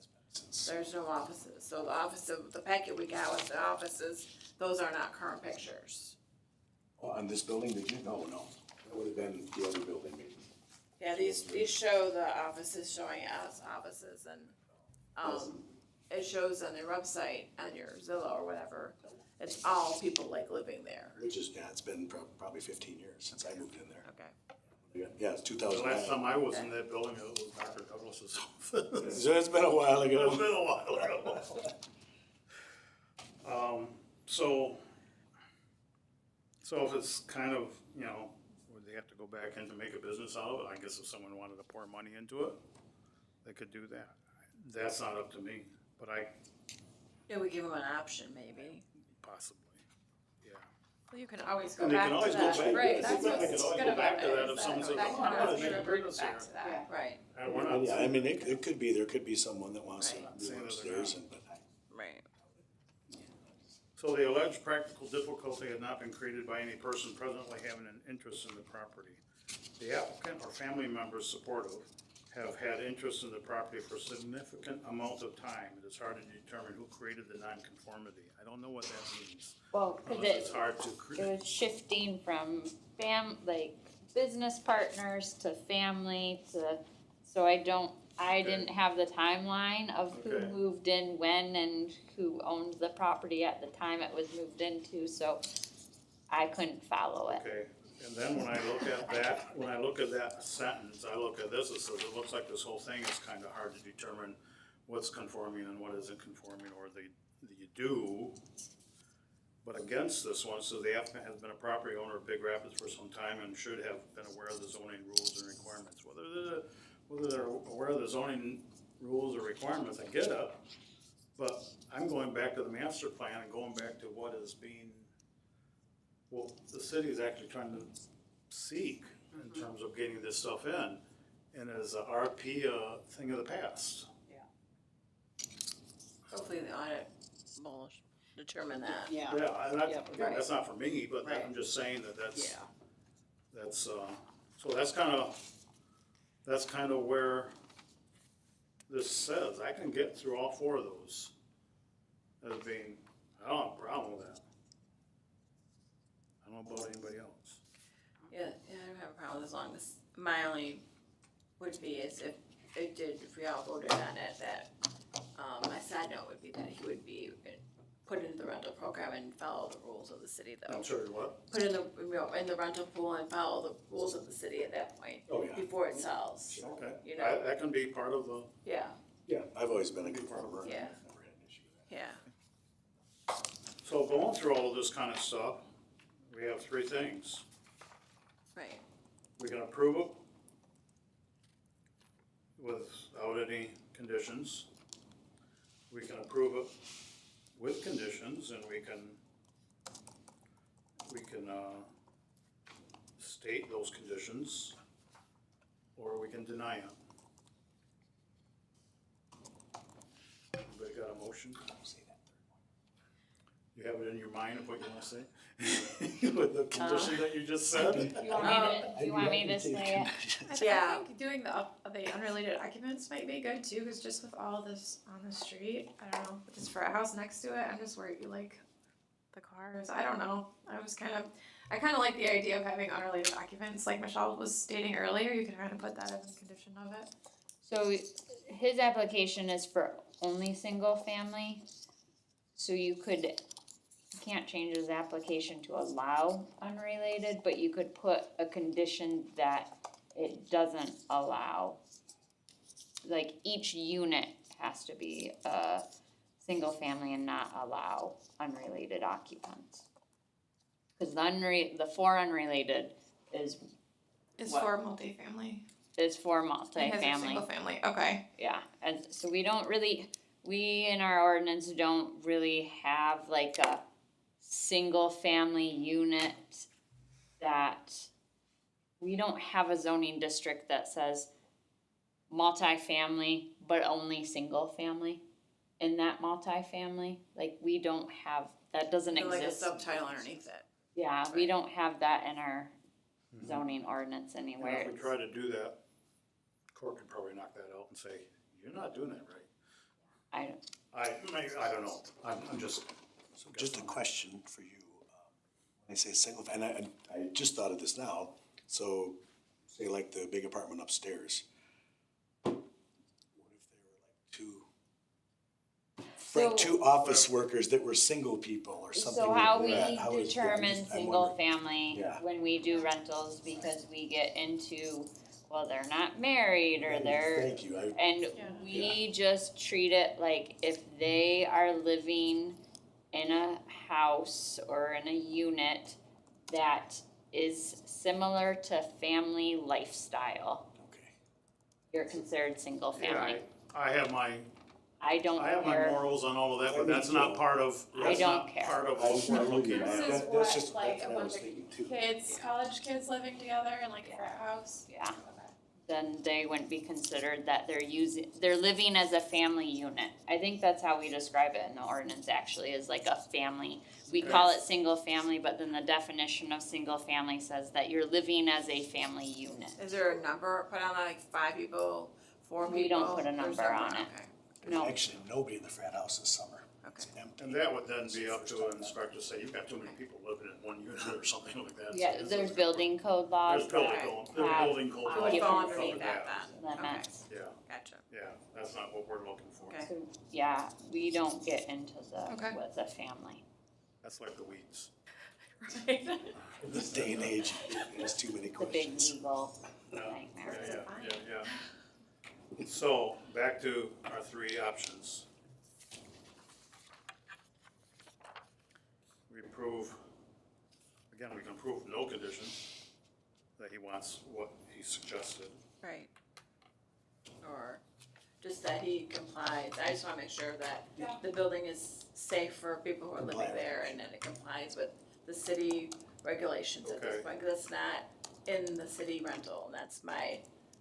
there's no offices. So the office of, the packet we got with the offices, those are not current pictures. on this building, did you? No, that would have been the other building maybe. Yeah, these show the offices showing as offices and, it shows on their website, on your Zillow or whatever, it's all people like living there. Which is, yeah, it's been probably 15 years since I moved in there. Okay. Yeah, it's the 2009. last time I was in that building, it was Dr. Douglas's office. So it's been a while It's ago. been a while ago. So if it's kind of, you know, would they have to go back in to make a business out of it? I guess if someone wanted to pour money into it, they could do that. That's not up to me, but Yeah, we give them an option maybe. possibly, yeah. Well, you can always go And they back can to always go that, back. right, Yes, that's they what's can always good go about back to it, that is if that someone says, that "Oh, can I'm always gonna make a revert business back here." to that. Right, right, And we're not. Yeah, I mean, it could be, there could be someone that wants to Right. do Saying that they're upstairs not. and, but right. So the alleged practical difficulty had not been created by any person presently having an interest in the property. The applicant or family members supportive have had interest in the property for a significant amount of time. It is hard to determine who created the nonconformity. I don't know what that means. Well, cause It's hard to it create. was shifting from like business partners to family to, so I didn't have the timeline of who Okay. moved in when and who owned the property at the time it was moved into, so I couldn't follow it. Okay, and then when I look at that sentence, I look at this, it says, it looks like this whole thing is kinda hard to determine what's conforming and what isn't conforming, or you do. But against this one, so the applicant has been a property owner of Big Rapids for some time and should have been aware of the zoning rules and requirements. Whether they're aware of the zoning rules or requirements, I get it. But I'm going back to the master plan and going back to what is being, well, the city is actually trying to seek in terms of getting this stuff in. And is a RP a thing of the past? Hopefully the audit will determine that. Yeah, Yeah, and Yeah, again, that's not for me, but Right. I'm just saying that that's, yeah. that's, so that's kind of where this says, I can get through all four of those as being, I don't have a problem with that. I don't know about anybody else. Yeah, I don't have a problem as long as, my only would be is if we all voted on it, that, my side note would be that he would be put into the rental program and follow the rules of the city though. I'm sorry, what? Put in the, in the rental pool and follow the rules of the city at that point, Oh, yeah. before it sells, Okay, You know. that can be part of the, yeah, Yeah, I've always been a good farmer. Yeah. Never had an issue with that. yeah. so going through all of this kind of stuff, we have three things. Right, We can approve it without any conditions. We can approve it with conditions, and we can state those conditions, or we can deny it. Anybody got a motion? You have it in your mind of what you wanna say? With the condition that you just said? Do you want me to say it? Yeah. I think doing the unrelated occupants might be good too, cause just with all this on the street, I don't know, just for a house next to it, I'm just worried you like the cars, I don't know. I kinda like the idea of having unrelated occupants, like Michelle was stating earlier, you can kinda put that as a condition of it. So his application is for only single family. So you can't change his application to allow unrelated, but you could put a condition that it doesn't allow. Like each unit has to be a single family and not allow unrelated occupants. Cause the for unrelated is Is What? for multifamily. is for And his are multifamily. single family, okay. Yeah, and so we in our ordinance don't really have like a single family unit that, we don't have a zoning district that says multifamily, but only single family in that multifamily. Like we don't have, that doesn't like a exist. subtitle underneath it. Yeah, we don't have that in our zoning ordinance And anywhere. if we try to do that, court could probably knock that out and say, you're not doing that right. I don't know, I'm just. So just a question for you. When I say single, and I just thought of this now, so say like the big apartment upstairs. What if they were like two office workers that were single people or something So like how that? we How is- yeah, determine I'm single wondering. family Yeah. when we do rentals, because we get into, well, they're not married or they're, Thank you, and Yeah. we just treat it like if they are living in a house or in a unit that is similar to family lifestyle, okay. you're considered single Yeah, family. I have my care. morals on all of that, I but do that's not too. part of, I that's don't not care. part of I what we're looking This at. This is That's what, just- like, that's a what I was bunch of thinking too. kids, college kids living together in like a frat house. Yeah, then they wouldn't be considered that they're living as a family unit. I think that's how we describe it in the ordinance actually, is like a family. We call it single family, but then the definition of single family says that you're living as a family unit. Is there a number put on that, like 5 people, 4 people? We don't put a There's number on it. Okay, There's No. actually nobody in the frat house this summer. okay. It's empty. And that would then be up to an inspector to say, you've got too many people living in one unit or something like that. So Yeah, this there's is- building code laws There's building that code, there's have building code. It would laws fall that cover underneath that then. limits. Yeah, Gotcha. yeah, that's not what we're looking for. Okay. So, yeah, we don't get into the, Okay. what's a family. That's like the weeds. Right. In this day and age, there's too many The big questions. legal Yeah, nightmare. yeah. So, back to our three options. we approve, again, we can approve no conditions, that he wants what he suggested. Right. Or just that he complies, I just wanna make sure that the building is safe for people who are living there and that it complies with the city regulations at this Okay. point, cause it's not in the city rental, and that's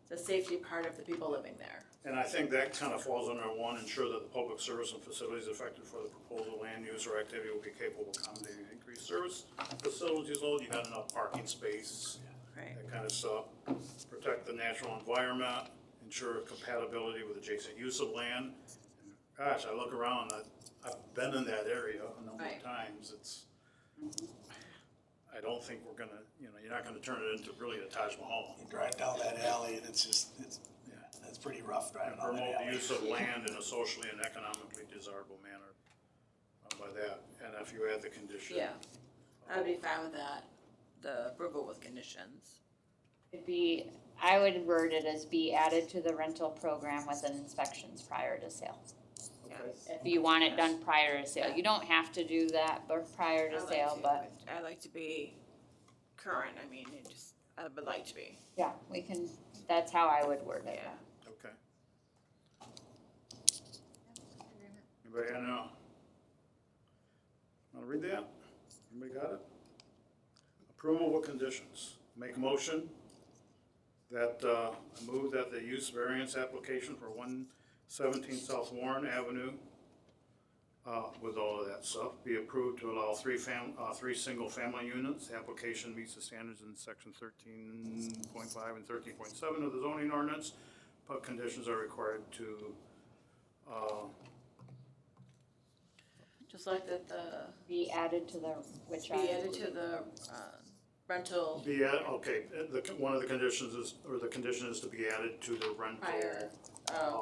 the safety part of the people living there. And I think that kind of falls under one, ensure that the public service and facilities affected for the proposal land use or activity will be capable of accommodating increased service. Facilities, load, you got enough parking space, Right. that kind of stuff. Protect the natural environment, ensure compatibility with adjacent use of land. Gosh, I look around, I've been in that area a number Right. of times, I don't think we're gonna, you're not gonna turn it into really a Taj Mahal. You drive down that alley and it's pretty rough driving And down that promote the alley. use of land in a socially and economically desirable manner by that, and if you add the condition. Yeah, I would be fine with that, the approval with conditions. It'd be, I would word it as be added to the rental program with inspections prior to sale. Okay. If you want it done prior to sale, you don't have to do that, but prior to sale, but I like to be current, I mean, I would like to be, yeah, we can, that's how I would word it. yeah. Okay. Anybody wanna read that? Anybody got it? Approval with conditions. Make a motion that, I move that the use variance application for 117 South Warren Avenue, with all of that stuff, be approved to allow three single-family units. The application meets the standards in section 13.5 and 13.7 of the zoning ordinance, but conditions are required to, Just like that the, Be added to the, which be added to the, rental one of the conditions is, or the condition is to be added to the rental prior,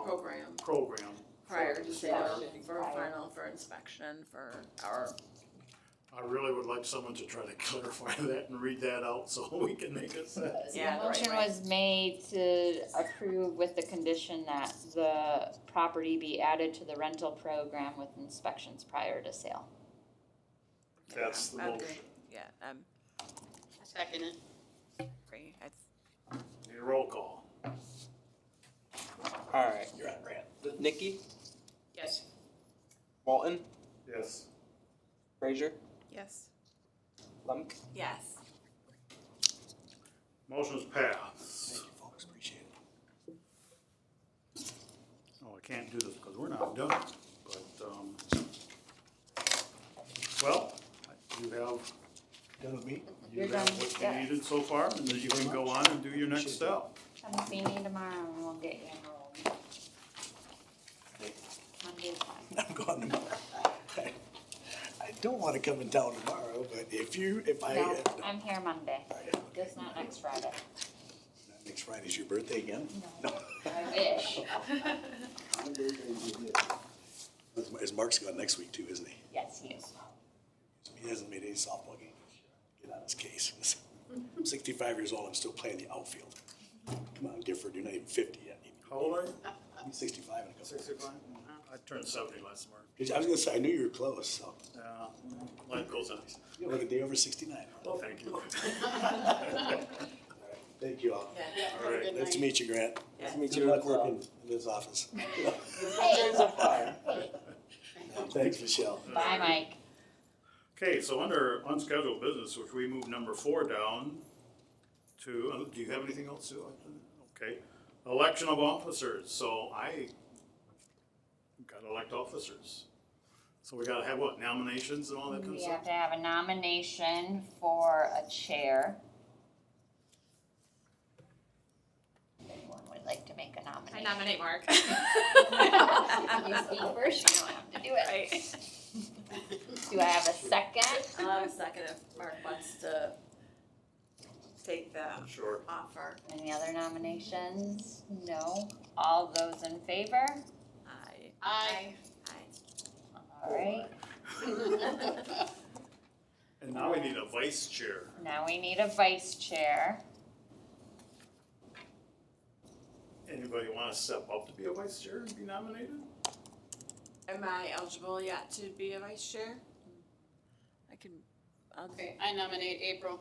program, program. prior to sale, Inspection for prior. final, for inspection, for our, I really would like someone to try to clarify that and read that out so we can make it sense. Yeah, The motion right. was made to approve with the condition that the property be added to the rental program with inspections prior to sale. That's the I'm motion. good. Yeah, I'm Second it. free, Need a roll call. Alright, You're on, Brad. Nikki, Yes. Walton, Yes. Frazier, Yes. Lemke. yes. Motion's passed. Thank you, folks, appreciate it. Oh, I can't do this because we're not done, but, well, you have, Done with me? you You're have done, what you yeah. needed so far, and then you can go on and do your next step. Come see me tomorrow and we'll get you enrolled. Monday's fine. I'm going tomorrow. I don't wanna come in town tomorrow, but if I, No, I'm here Monday, okay. just not next Friday. Next Friday's your birthday again? No. I wish. Is Mark's gone next week too, isn't he? Yes, he is. He hasn't made any softball games. Get on his case. I'm 65 years old, I'm still playing the outfield. Come on, Gifford, you're not even 50 yet. How old are you? I'm 65 in a couple of 65? I turned 70 last summer. years. I was gonna say, I knew you were close, so. Life goes on. You're like a day over 69. Well, thank you. Thank you all. Yeah. All right. Nice to meet you, Grant. Yeah. Meet Good you luck as well. working in this office. So far. Thanks, Michelle. Bye, Mike. Okay, so under unscheduled business, which we moved number 4 down to, do you have anything else to? Okay, election of officers, so I gotta elect officers. So we gotta have what, nominations and all that kind of We stuff? have to have a nomination for a chair. If anyone would like to make a I nomination. nominate Mark. You speak first, you don't have to do it. Right. Do I have a second? I'll have a second if Mark wants to take the Sure. offer. Any other nominations? No. All those in favor? Aye. All right. And now we need a vice chair. Now we need a vice chair. Anybody wanna step up to be a vice chair and be nominated? Am I eligible yet to be a vice chair? I can, I'll, Okay, I nominate April.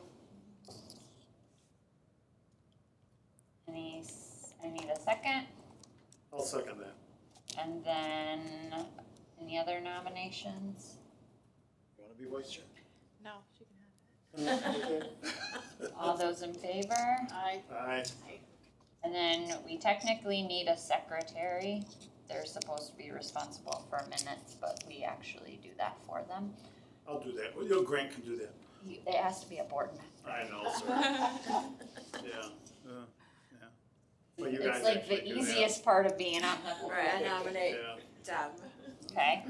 I need a second, I'll second that. and then any other nominations? You wanna be vice chair? No, she can have it. Okay. All those in favor? Aye. Aye. And then we technically need a secretary. They're supposed to be responsible for minutes, but we actually do that for them. I'll do that. Well, your Grant can do that. It has to be a board member. I know, sir. Yeah. But you guys It's like actually the do that. easiest part of being on the board. right, I nominate Yeah. Deb. Okay.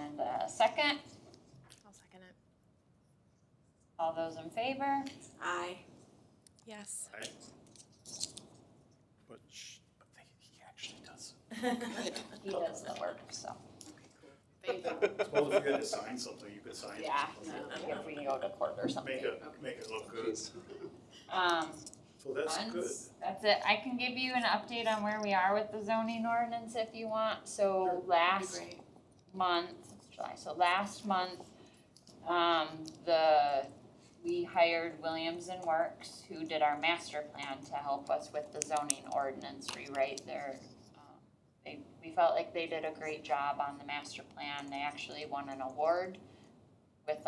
And second, I'll second it. all those in favor? Aye. Yes. Aye. But he actually does. He does the work, so. Thank you. Suppose if you had to sign something, you could sign it. Yeah, if we go to court or something. Make it look good. So that's good. Funds, that's it. I can give you an update on where we are with the zoning ordinance if you want. So That'd be last great. month, last month, we hired Williams and Works, who did our master plan to help us with the zoning ordinance rewrite. We felt like they did a great job on the master plan. They actually won an award with,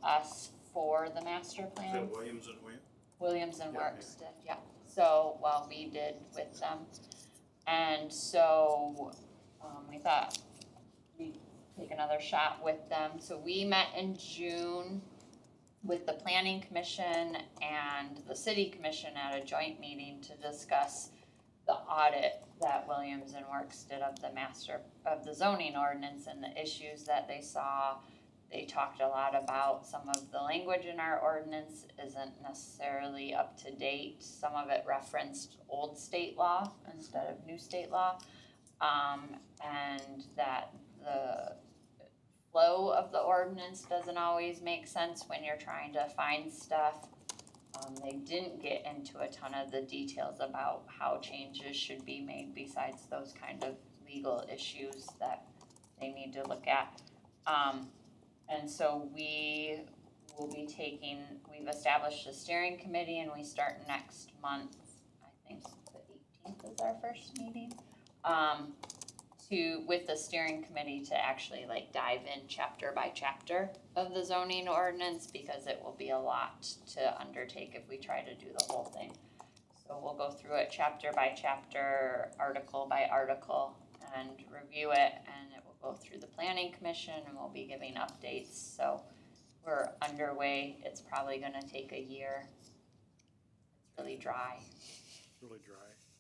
us for the master Is plan. that Williams and Wayne? Williams and Yeah, Works did, yeah. So, well, we did with them. And so, we thought we'd take another shot with them. So we met in June with the planning commission and the city commission at a joint meeting to discuss the audit that Williams and Works did of the zoning ordinance and the issues that they saw. They talked a lot about some of the language in our ordinance isn't necessarily up to date. Some of it referenced old state law instead of new state law. And that the flow of the ordinance doesn't always make sense when you're trying to find stuff. They didn't get into a ton of the details about how changes should be made besides those kind of legal issues that they need to look at. And so we've established a steering committee and we start next month, I think the 18th is our first meeting. With the steering committee to actually like dive in chapter by chapter of the zoning ordinance because it will be a lot to undertake if we try to do the whole thing. So we'll go through it chapter by chapter, article by article and review it, and it will go through the planning commission and we'll be giving updates. So we're underway. It's probably gonna take a year. It's really dry, Really dry.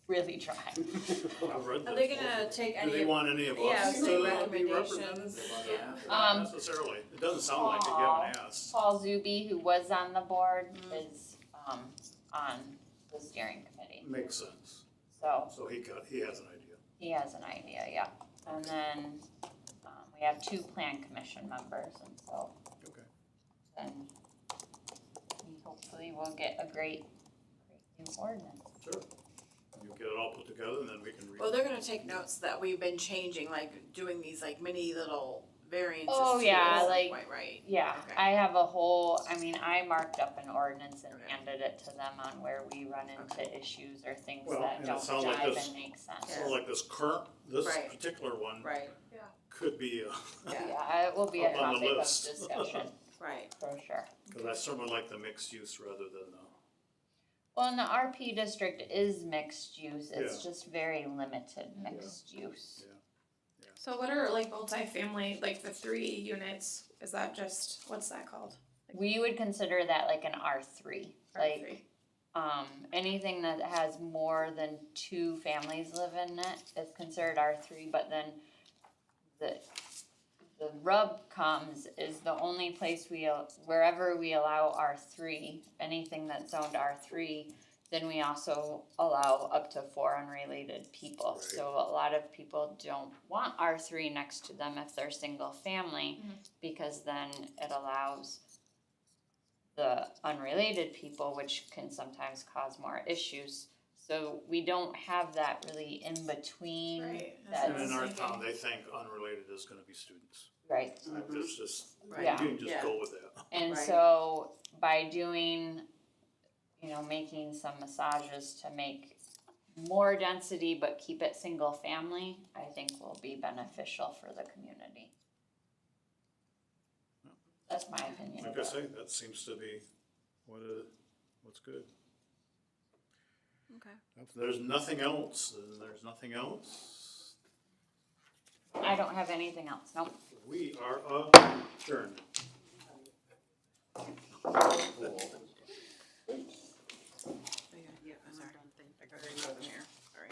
really dry. I've read Are this they book. gonna take Do they any, want any of us yeah, to say be recommendations? represented? Yeah. Not necessarily. It doesn't sound like it, you haven't asked. Paul Zuby, who was on the board, is on the steering committee. Makes sense. So So he has an idea. he has an idea, yeah. And then we have 2 plan commission members, and so Okay. then we hopefully will get a great new ordinance. Sure. You get it all put together and then we can read. well, they're gonna take notes that we've been changing, like doing these like mini little variances Oh, too, yeah, at some like- point, right? Yeah, Okay. I have a whole, I marked up an ordinance and Okay. handed it to them on where we run into issues or things Well, that and it don't sounds like jive this- and make sense. So like this Right. particular one Right, could be, yeah, Yeah, it will be a Up on the topic of list. discussion, right. for sure. cause I certainly like the mixed use rather than Well, and the RP district is mixed use, it's Yeah. just very limited mixed use. So what are like multifamily, like the 3 units, is that just, what's that called? We would consider that like an R3, like, R3. anything that has more than 2 families live in it is considered R3, but then the rub comes is the only place wherever we allow R3, anything that's zoned R3, then we also allow up to 4 unrelated people. Right. So a lot of people don't want R3 next to them if they're single family, because then it allows the unrelated people, which can sometimes cause more issues. So we don't have that really in between. Right. That's- And in our Thinking. town, they think unrelated is gonna be students. Right. It's just, Right. Yeah. you can just Yeah. go with that. And Right. so by doing, making some massages to make more density but keep it single family, I think will be beneficial for the community. That's my opinion. Like I say, that seems to be what's good. Okay. If there's nothing else, then there's nothing else. I don't have anything else, nope. We are adjourned.